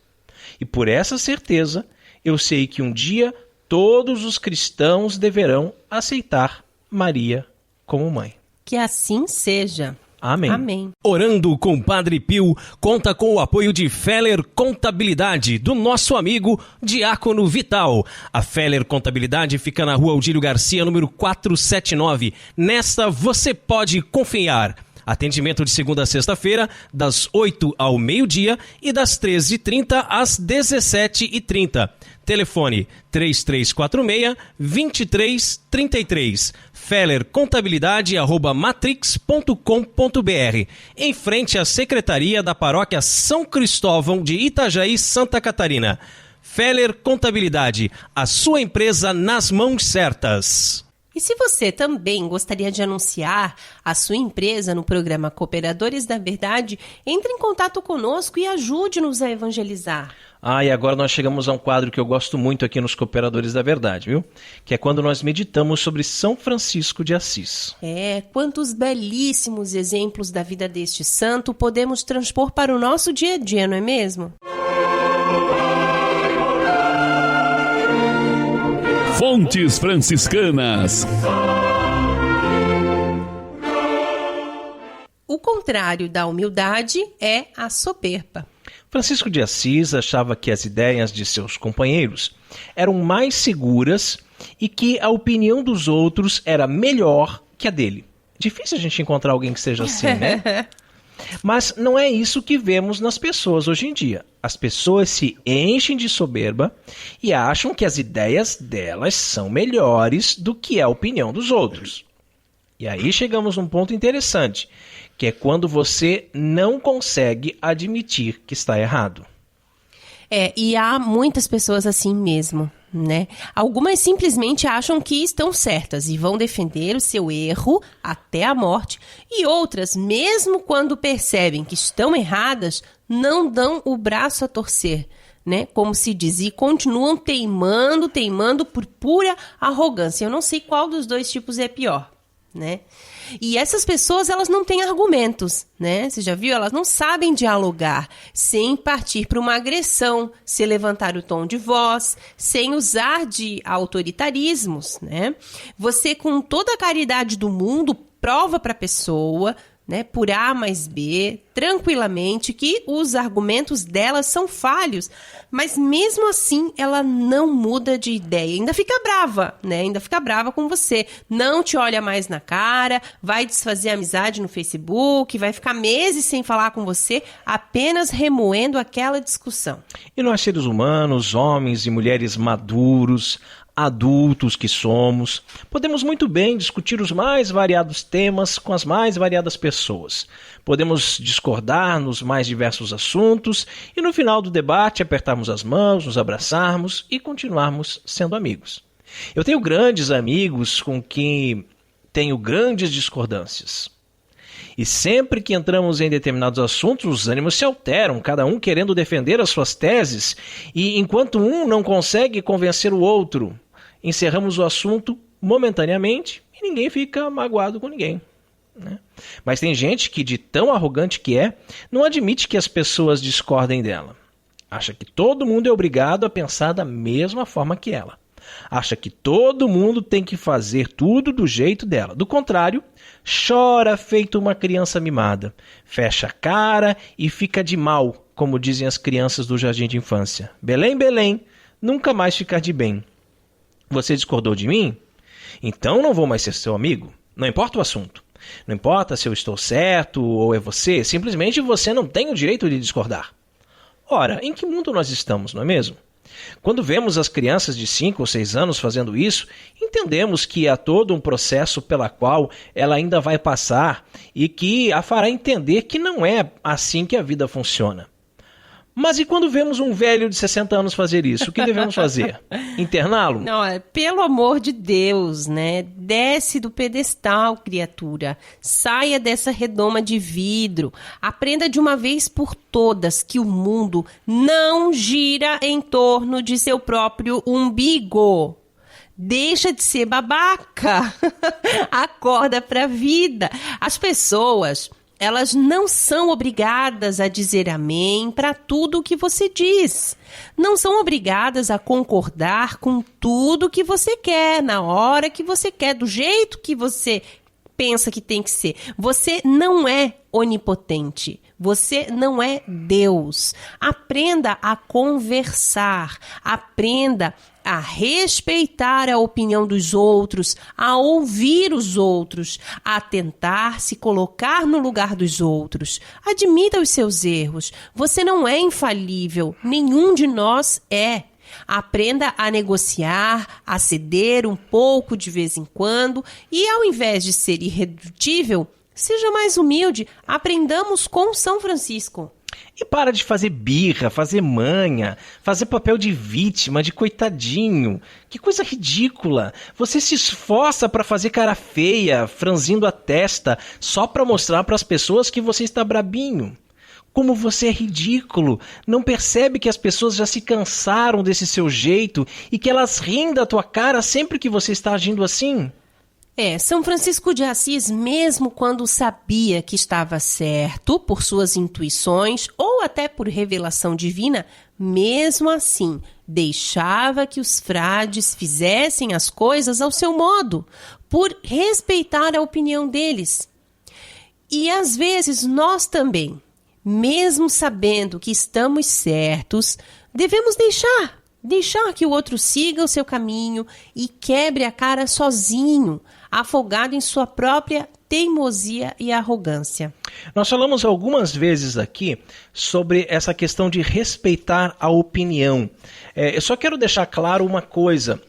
Speaker 2: E por essa certeza, eu sei que um dia todos os cristãos deverão aceitar Maria como mãe.
Speaker 3: Que assim seja.
Speaker 2: Amém.
Speaker 3: Amém.
Speaker 4: Orando com Padre Pio conta com o apoio de Feller Contabilidade, do nosso amigo Diácono Vital. A Feller Contabilidade fica na Rua Aldílio Garcia, número 479. Nesta você pode confiar. Atendimento de segunda a sexta-feira, das 8 ao meio-dia e das 13h30 às 17h30. Telefone 3346-2333. fellercontabilidade@matrix.com.br. Em frente à Secretaria da Paróquia São Cristóvão de Itajaí, Santa Catarina. Feller Contabilidade, a sua empresa nas mãos certas.
Speaker 3: E se você também gostaria de anunciar a sua empresa no programa Cooperadores da Verdade, entre em contato conosco e ajude-nos a evangelizar.
Speaker 2: E agora nós chegamos a um quadro que eu gosto muito aqui nos Cooperadores da Verdade, viu? Que é quando nós meditamos sobre São Francisco de Assis.
Speaker 3: Quantos belíssimos exemplos da vida deste santo podemos transpor para o nosso dia a dia, não é mesmo?
Speaker 1: Fontes franciscanas.
Speaker 3: O contrário da humildade é a soberba.
Speaker 2: Francisco de Assis achava que as ideias de seus companheiros eram mais seguras e que a opinião dos outros era melhor que a dele. Difícil a gente encontrar alguém que seja assim, né? Mas não é isso que vemos nas pessoas hoje em dia. As pessoas se enchem de soberba e acham que as ideias delas são melhores do que a opinião dos outros. E aí chegamos num ponto interessante, que é quando você não consegue admitir que está errado.
Speaker 3: E há muitas pessoas assim mesmo, né? Algumas simplesmente acham que estão certas e vão defender o seu erro até a morte. E outras, mesmo quando percebem que estão erradas, não dão o braço a torcer, né? Como se diz, e continuam teimando por pura arrogância. Eu não sei qual dos dois tipos é pior, né? E essas pessoas, elas não têm argumentos, né? Você já viu? Elas não sabem dialogar sem partir para uma agressão, sem levantar o tom de voz, sem usar de autoritarismos, né? Você, com toda a caridade do mundo, prova para a pessoa, né, por A mais B, tranquilamente, que os argumentos dela são falhos, mas mesmo assim ela não muda de ideia, ainda fica brava, né? Ainda fica brava com você, não te olha mais na cara, vai desfazer a amizade no Facebook, vai ficar meses sem falar com você, apenas remoendo aquela discussão.
Speaker 2: E nós, seres humanos, homens e mulheres maduros, adultos que somos, podemos muito bem discutir os mais variados temas com as mais variadas pessoas. Podemos discordar nos mais diversos assuntos e no final do debate apertarmos as mãos, nos abraçarmos e continuarmos sendo amigos. Eu tenho grandes amigos com quem tenho grandes discordâncias. E sempre que entramos em determinados assuntos, os ânimos se alteram, cada um querendo defender as suas teses, e enquanto um não consegue convencer o outro, encerramos o assunto momentaneamente e ninguém fica magoado com ninguém, né? Mas tem gente que, de tão arrogante que é, não admite que as pessoas discordem dela. Acha que todo mundo é obrigado a pensar da mesma forma que ela. Acha que todo mundo tem que fazer tudo do jeito dela. Do contrário, chora feito uma criança mimada, fecha a cara e fica de mal, como dizem as crianças do jardim de infância. Belém, Belém, nunca mais ficar de bem. Você discordou de mim? Então não vou mais ser seu amigo. Não importa o assunto. Não importa se eu estou certo ou é você, simplesmente você não tem o direito de discordar. Ora, em que mundo nós estamos, não é mesmo? Quando vemos as crianças de 5 ou 6 anos fazendo isso, entendemos que há todo um processo pela qual ela ainda vai passar e que a fará entender que não é assim que a vida funciona. Mas e quando vemos um velho de 60 anos fazer isso? O que devemos fazer? Interná-lo?
Speaker 3: Não, pelo amor de Deus, né? Desce do pedestal, criatura. Saia dessa redoma de vidro. Aprenda de uma vez por todas que o mundo não gira em torno de seu próprio umbigo. Deixa de ser babaca. Acorda pra vida. As pessoas, elas não são obrigadas a dizer amém para tudo o que você diz. Não são obrigadas a concordar com tudo que você quer, na hora que você quer, do jeito que você pensa que tem que ser. Você não é onipotente. Você não é Deus. Aprenda a conversar. Aprenda a respeitar a opinião dos outros, a ouvir os outros, a tentar se colocar no lugar dos outros. Admita os seus erros. Você não é infalível. Nenhum de nós é. Aprenda a negociar, a ceder um pouco de vez em quando e, ao invés de ser irredutível, seja mais humilde. Aprendamos com São Francisco.
Speaker 2: E para de fazer birra, fazer manha, fazer papel de vítima, de coitadinho. Que coisa ridícula. Você se esforça para fazer cara feia, franzindo a testa, só para mostrar para as pessoas que você está brabinho. Como você é ridículo. Não percebe que as pessoas já se cansaram desse seu jeito e que elas riem da tua cara sempre que você está agindo assim?
Speaker 3: São Francisco de Assis, mesmo quando sabia que estava certo por suas intuições ou até por revelação divina, mesmo assim, deixava que os frades fizessem as coisas ao seu modo, por respeitar a opinião deles. E às vezes nós também, mesmo sabendo que estamos certos, devemos deixar que o outro siga o seu caminho e quebre a cara sozinho, afogado em sua própria teimosia e arrogância.
Speaker 2: Nós falamos algumas vezes aqui sobre essa questão de respeitar a opinião. Eu só quero deixar claro uma coisa,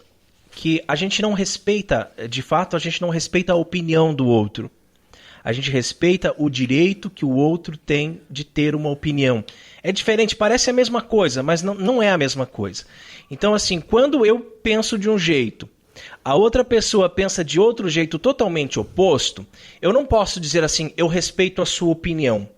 Speaker 2: que a gente não respeita, de fato, a gente não respeita a opinião do outro. A gente respeita o direito que o outro tem de ter uma opinião. É diferente, parece a mesma coisa, mas não é a mesma coisa. Então, assim, quando eu penso de um jeito, a outra pessoa pensa de outro jeito totalmente oposto, eu não posso dizer assim, eu respeito a sua opinião.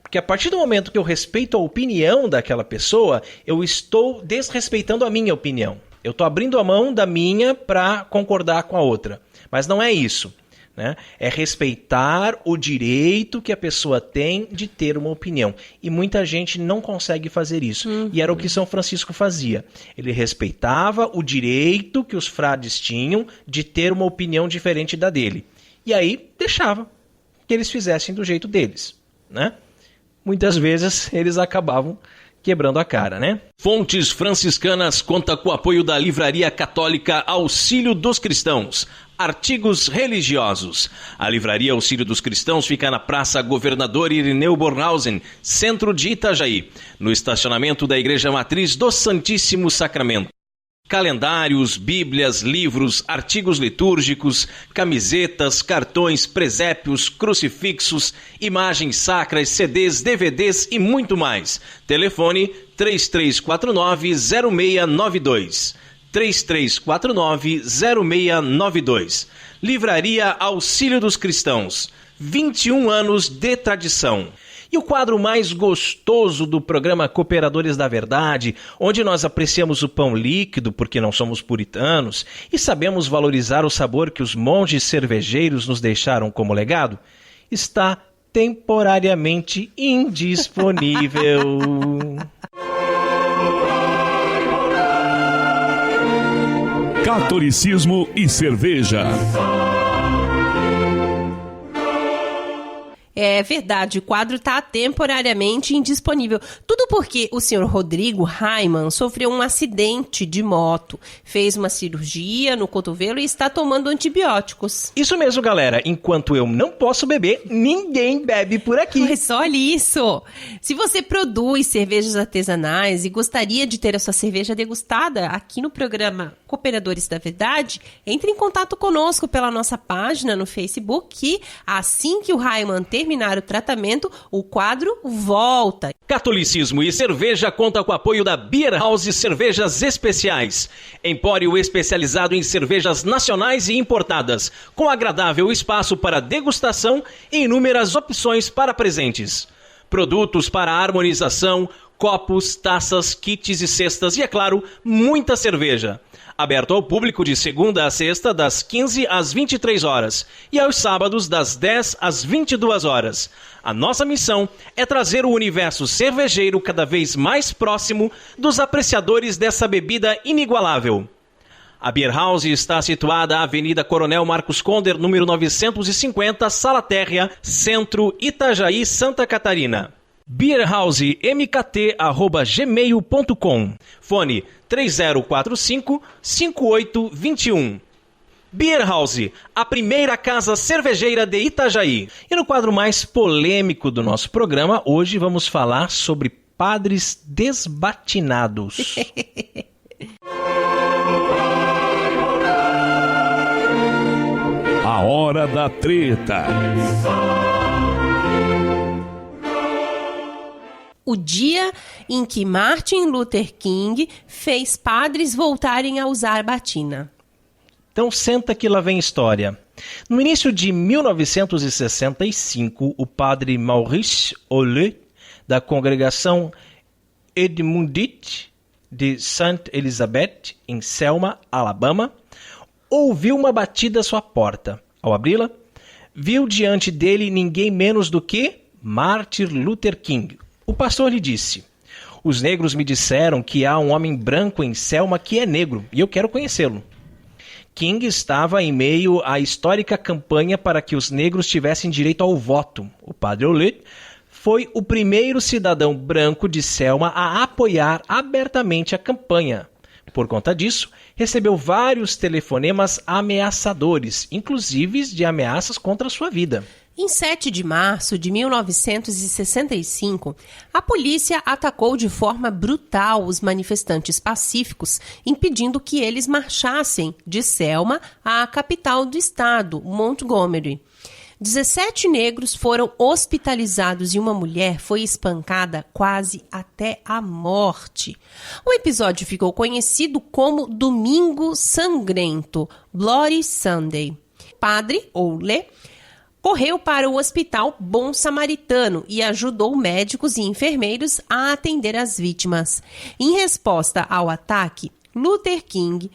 Speaker 2: Porque a partir do momento que eu respeito a opinião daquela pessoa, eu estou desrespeitando a minha opinião. Eu estou abrindo a mão da minha para concordar com a outra. Mas não é isso. Né? É respeitar o direito que a pessoa tem de ter uma opinião. E muita gente não consegue fazer isso. E era o que São Francisco fazia. Ele respeitava o direito que os frades tinham de ter uma opinião diferente da dele. E aí deixava que eles fizessem do jeito deles. Né? Muitas vezes eles acabavam quebrando a cara, né?
Speaker 4: Fontes Franciscanas conta com o apoio da Livraria Católica Auxílio dos Cristãos. Artigos religiosos. A Livraria Auxílio dos Cristãos fica na Praça Governador Irineu Bornhausen, centro de Itajaí, no estacionamento da Igreja Matriz do Santíssimo Sacramento. Calendários, bíblias, livros, artigos litúrgicos, camisetas, cartões, presépios, crucifixos, imagens sacras, CDs, DVDs e muito mais. Telefone 3349-0692. 3349-0692. Livraria Auxílio dos Cristãos. 21 anos de tradição. E o quadro mais gostoso do programa Cooperadores da Verdade, onde nós apreciamos o pão líquido porque não somos puritanos e sabemos valorizar o sabor que os monges cervejeiros nos deixaram como legado, está temporariamente indisponível.
Speaker 1: Catolicismo e cerveja.
Speaker 3: É verdade, o quadro está temporariamente indisponível. Tudo porque o senhor Rodrigo Raimann sofreu um acidente de moto, fez uma cirurgia no cotovelo e está tomando antibióticos.
Speaker 2: Isso mesmo, galera. Enquanto eu não posso beber, ninguém bebe por aqui.
Speaker 3: Mas olha isso! Se você produz cervejas artesanais e gostaria de ter a sua cerveja degustada aqui no programa Cooperadores da Verdade, entre em contato conosco pela nossa página no Facebook que assim que o Raimann terminar o tratamento, o quadro volta.
Speaker 4: Catolicismo e cerveja conta com o apoio da Beer House Cervejas Especiais. Empório especializado em cervejas nacionais e importadas, com agradável espaço para degustação e inúmeras opções para presentes. Produtos para harmonização, copos, taças, kits e cestas e, é claro, muita cerveja. Aberto ao público de segunda a sexta, das 15 às 23 horas e aos sábados, das 10 às 22 horas. A nossa missão é trazer o universo cervejeiro cada vez mais próximo dos apreciadores dessa bebida inigualável.
Speaker 2: A Beer House está situada na Avenida Coronel Marcos Conder, número 950, Sala Térrea, Centro, Itajaí, Santa Catarina. beerhousemkt@gmail.com. Fone 3045-5821. Beer House, a primeira casa cervejeira de Itajaí. E no quadro mais polêmico do nosso programa, hoje vamos falar sobre padres desbatinados.
Speaker 1: A hora da treta.
Speaker 3: O dia em que Martin Luther King fez padres voltarem a usar batina.
Speaker 2: Então senta que lá vem história. No início de 1965, o padre Maurice Olet, da congregação Edmundite de St. Elizabeth, em Selma, Alabama, ouviu uma batida à sua porta. Ao abri-la, viu diante dele ninguém menos do que Martin Luther King. O pastor lhe disse: "Os negros me disseram que há um homem branco em Selma que é negro, e eu quero conhecê-lo." King estava em meio à histórica campanha para que os negros tivessem direito ao voto. O padre Olet foi o primeiro cidadão branco de Selma a apoiar abertamente a campanha. Por conta disso, recebeu vários telefonemas ameaçadores, inclusive de ameaças contra a sua vida.
Speaker 3: Em 7 de março de 1965, a polícia atacou de forma brutal os manifestantes pacíficos, impedindo que eles marchassem de Selma à capital do estado, Montgomery. 17 negros foram hospitalizados e uma mulher foi espancada quase até a morte. O episódio ficou conhecido como Domingo Sangrento, Bloody Sunday. Padre Olet correu para o Hospital Bom Samaritano e ajudou médicos e enfermeiros a atender as vítimas. Em resposta ao ataque, Luther King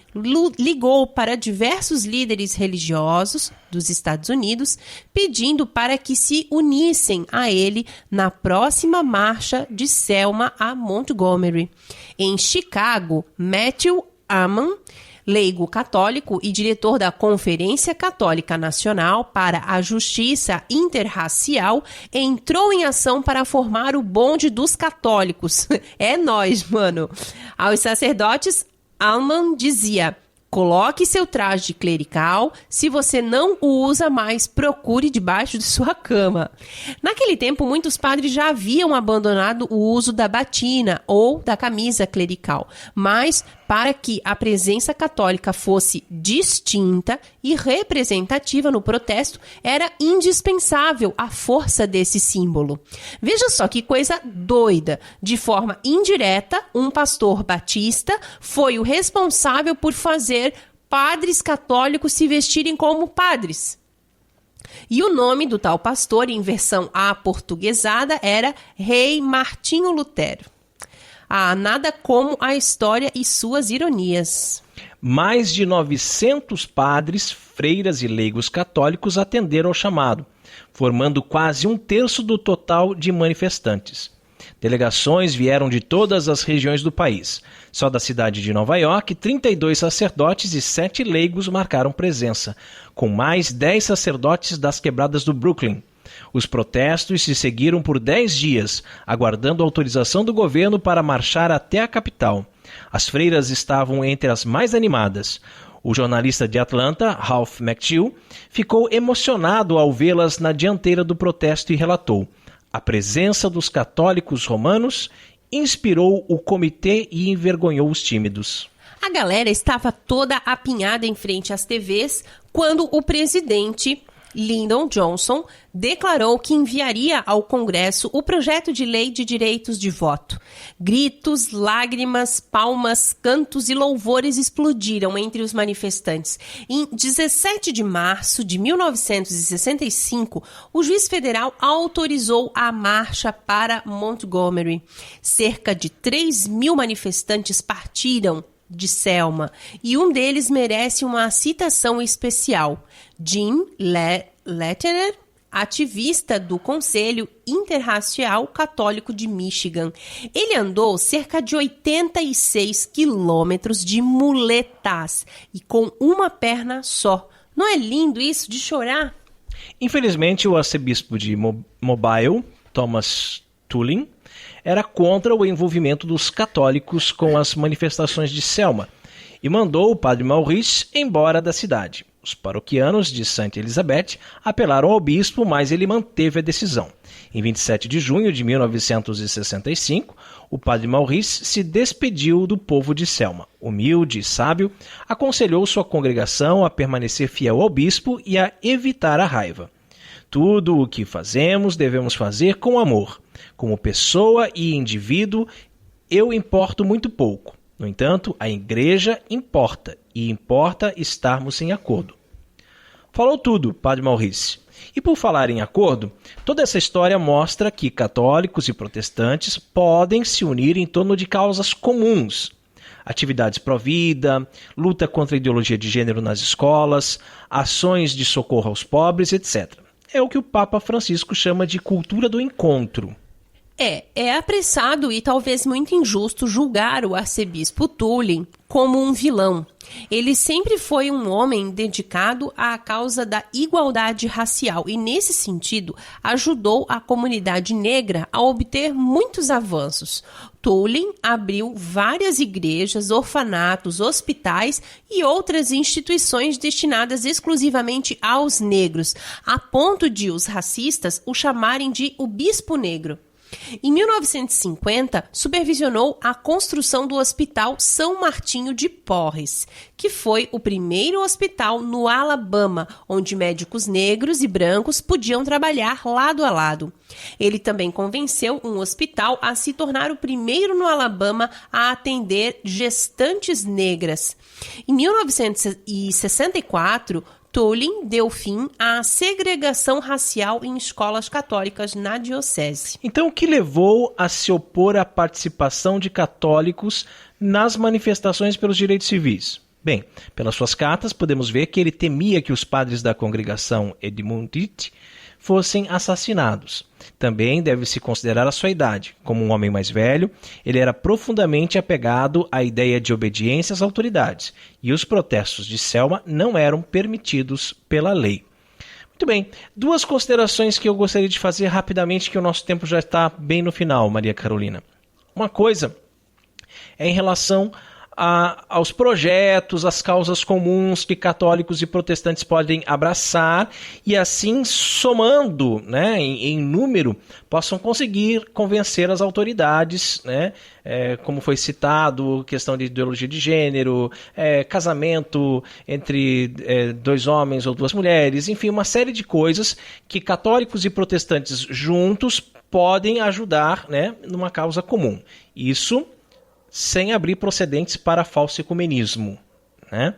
Speaker 3: ligou para diversos líderes religiosos dos Estados Unidos, pedindo para que se unissem a ele na próxima marcha de Selma a Montgomery. Em Chicago, Matthew Amman, leigo católico e diretor da Conferência Católica Nacional para a Justiça Interracial, entrou em ação para formar o bonde dos católicos. É nóis, mano. Aos sacerdotes, Alman dizia: coloque seu traje clerical, se você não o usa mais, procure debaixo de sua cama. Naquele tempo, muitos padres já haviam abandonado o uso da batina ou da camisa clerical, mas para que a presença católica fosse distinta e representativa no protesto, era indispensável a força desse símbolo. Veja só que coisa doida. De forma indireta, um pastor batista foi o responsável por fazer padres católicos se vestirem como padres. E o nome do tal pastor, em versão aportuguesada, era Rei Martinho Lutero. Ah, nada como a história e suas ironias.
Speaker 2: Mais de 900 padres, freiras e leigos católicos atenderam ao chamado, formando quase um terço do total de manifestantes. Delegações vieram de todas as regiões do país. Só da cidade de Nova York, 32 sacerdotes e 7 leigos marcaram presença, com mais 10 sacerdotes das quebradas do Brooklyn. Os protestos se seguiram por 10 dias, aguardando a autorização do governo para marchar até a capital. As freiras estavam entre as mais animadas. O jornalista de Atlanta, Ralph McTew, ficou emocionado ao vê-las na dianteira do protesto e relatou: a presença dos católicos romanos inspirou o comitê e envergonhou os tímidos.
Speaker 3: A galera estava toda apinhada em frente às TVs quando o presidente Lyndon Johnson declarou que enviaria ao Congresso o projeto de lei de direitos de voto. Gritos, lágrimas, palmas, cantos e louvores explodiram entre os manifestantes. Em 17 de março de 1965, o juiz federal autorizou a marcha para Montgomery. Cerca de 3.000 manifestantes partiram de Selma, e um deles merece uma citação especial. Jim Lederer ativista do Conselho Interracial Católico de Michigan. Ele andou cerca de 86 quilômetros de muletas e com uma perna só. Não é lindo isso de chorar?
Speaker 2: Infelizmente, o arcebispo de Mobile, Thomas Tulin, era contra o envolvimento dos católicos com as manifestações de Selma e mandou o padre Maurice embora da cidade. Os paroquianos de Santa Elizabeth apelaram ao bispo, mas ele manteve a decisão. Em 27 de junho de 1965, o padre Maurice se despediu do povo de Selma. Humilde e sábio, aconselhou sua congregação a permanecer fiel ao bispo e a evitar a raiva. Tudo o que fazemos, devemos fazer com amor. Como pessoa e indivíduo, eu importo muito pouco. No entanto, a igreja importa, e importa estarmos em acordo. Falou tudo, padre Maurice. E por falar em acordo, toda essa história mostra que católicos e protestantes podem se unir em torno de causas comuns. Atividades pró-vida, luta contra a ideologia de gênero nas escolas, ações de socorro aos pobres, etc. É o que o Papa Francisco chama de cultura do encontro.
Speaker 3: É apressado e talvez muito injusto julgar o arcebispo Tulin como um vilão. Ele sempre foi um homem dedicado à causa da igualdade racial e, nesse sentido, ajudou a comunidade negra a obter muitos avanços. Tulin abriu várias igrejas, orfanatos, hospitais e outras instituições destinadas exclusivamente aos negros, a ponto de os racistas o chamarem de o Bispo Negro. Em 1950, supervisionou a construção do Hospital São Martinho de Porres, que foi o primeiro hospital no Alabama, onde médicos negros e brancos podiam trabalhar lado a lado. Ele também convenceu um hospital a se tornar o primeiro no Alabama a atender gestantes negras. Em 1964, Tulin deu fim à segregação racial em escolas católicas na diocese.
Speaker 2: Então, o que levou a se opor à participação de católicos nas manifestações pelos direitos civis? Bem, pelas suas cartas podemos ver que ele temia que os padres da congregação Edmundite fossem assassinados. Também deve-se considerar a sua idade. Como um homem mais velho, ele era profundamente apegado à ideia de obediência às autoridades, e os protestos de Selma não eram permitidos pela lei. Muito bem, duas considerações que eu gostaria de fazer rapidamente, que o nosso tempo já está bem no final, Maria Carolina. Uma coisa é em relação aos projetos, às causas comuns que católicos e protestantes podem abraçar e assim, somando, né, em número, possam conseguir convencer as autoridades, né, como foi citado, questão de ideologia de gênero, casamento entre dois homens ou duas mulheres, enfim, uma série de coisas que católicos e protestantes juntos podem ajudar, né, numa causa comum. Isso sem abrir procedentes para falso ecumenismo, né?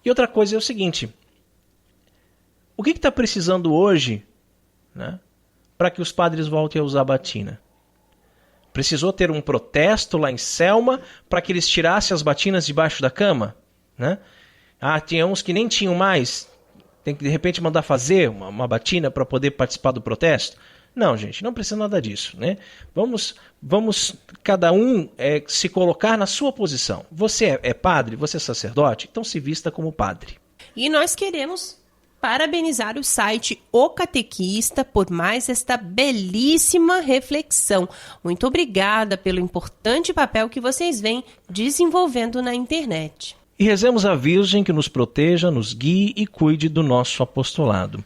Speaker 2: E outra coisa é o seguinte: o que está precisando hoje, né, para que os padres voltem a usar batina? Precisou ter um protesto lá em Selma para que eles tirassem as batinas debaixo da cama, né? Tinha uns que nem tinham mais, tem que de repente mandar fazer uma batina para poder participar do protesto? Não, gente, não precisa nada disso, né? Vamos cada um se colocar na sua posição. Você é padre, você é sacerdote, então se vista como padre.
Speaker 3: E nós queremos parabenizar o site O Catequista por mais esta belíssima reflexão. Muito obrigada pelo importante papel que vocês vêm desenvolvendo na internet.
Speaker 2: E rezemos a Virgem que nos proteja, nos guie e cuide do nosso apostolado.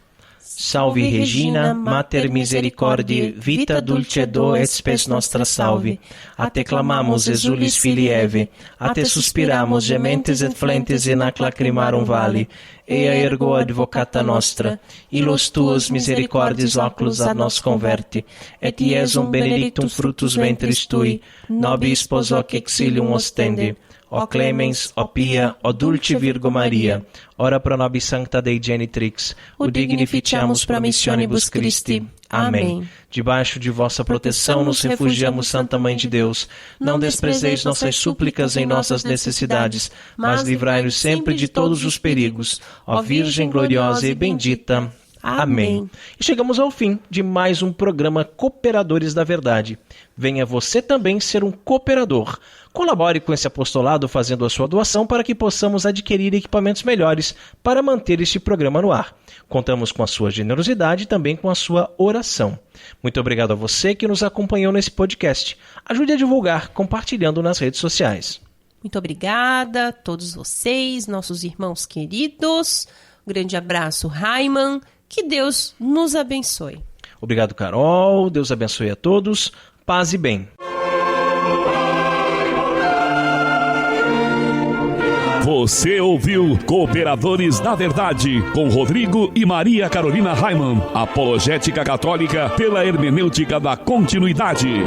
Speaker 2: Salve Regina, Mater Misericordiae, vita dulcedo et spes nostra salve. A te clamamos, exulis filii Eve, a te suspiramos, gementes et flentes in ac lacrimarum vale. Ea ergo advocata nostra, illos tuos misericordiis oculos ad nos converti, et Iesum benedictum fructus ventris tui, nobis pos hoc exilium ostende. Ó Clemens, ó Pia, ó Dulce Virgo Maria, ora pro nobis sancta Dei Genitrix, o dignificiamus promissionibus Christi. Amém. Debaixo de vossa proteção nos refugiamos, Santa Mãe de Deus. Não desprezeis nossas súplicas em nossas necessidades, mas livrai-nos sempre de todos os perigos. Ó Virgem gloriosa e bendita.
Speaker 3: Amém.
Speaker 2: E chegamos ao fim de mais um programa Cooperadores da Verdade. Venha você também ser um cooperador. Colabore com esse apostolado fazendo a sua doação para que possamos adquirir equipamentos melhores para manter este programa no ar. Contamos com a sua generosidade e também com a sua oração. Muito obrigado a você que nos acompanhou nesse podcast. Ajude a divulgar compartilhando nas redes sociais.
Speaker 3: Muito obrigada a todos vocês, nossos irmãos queridos. Um grande abraço, Raiman. Que Deus nos abençoe.
Speaker 2: Obrigado, Carol. Deus abençoe a todos. Paz e bem.
Speaker 1: Você ouviu Cooperadores da Verdade, com Rodrigo e Maria Carolina Raiman, apologética católica pela hermenêutica da continuidade.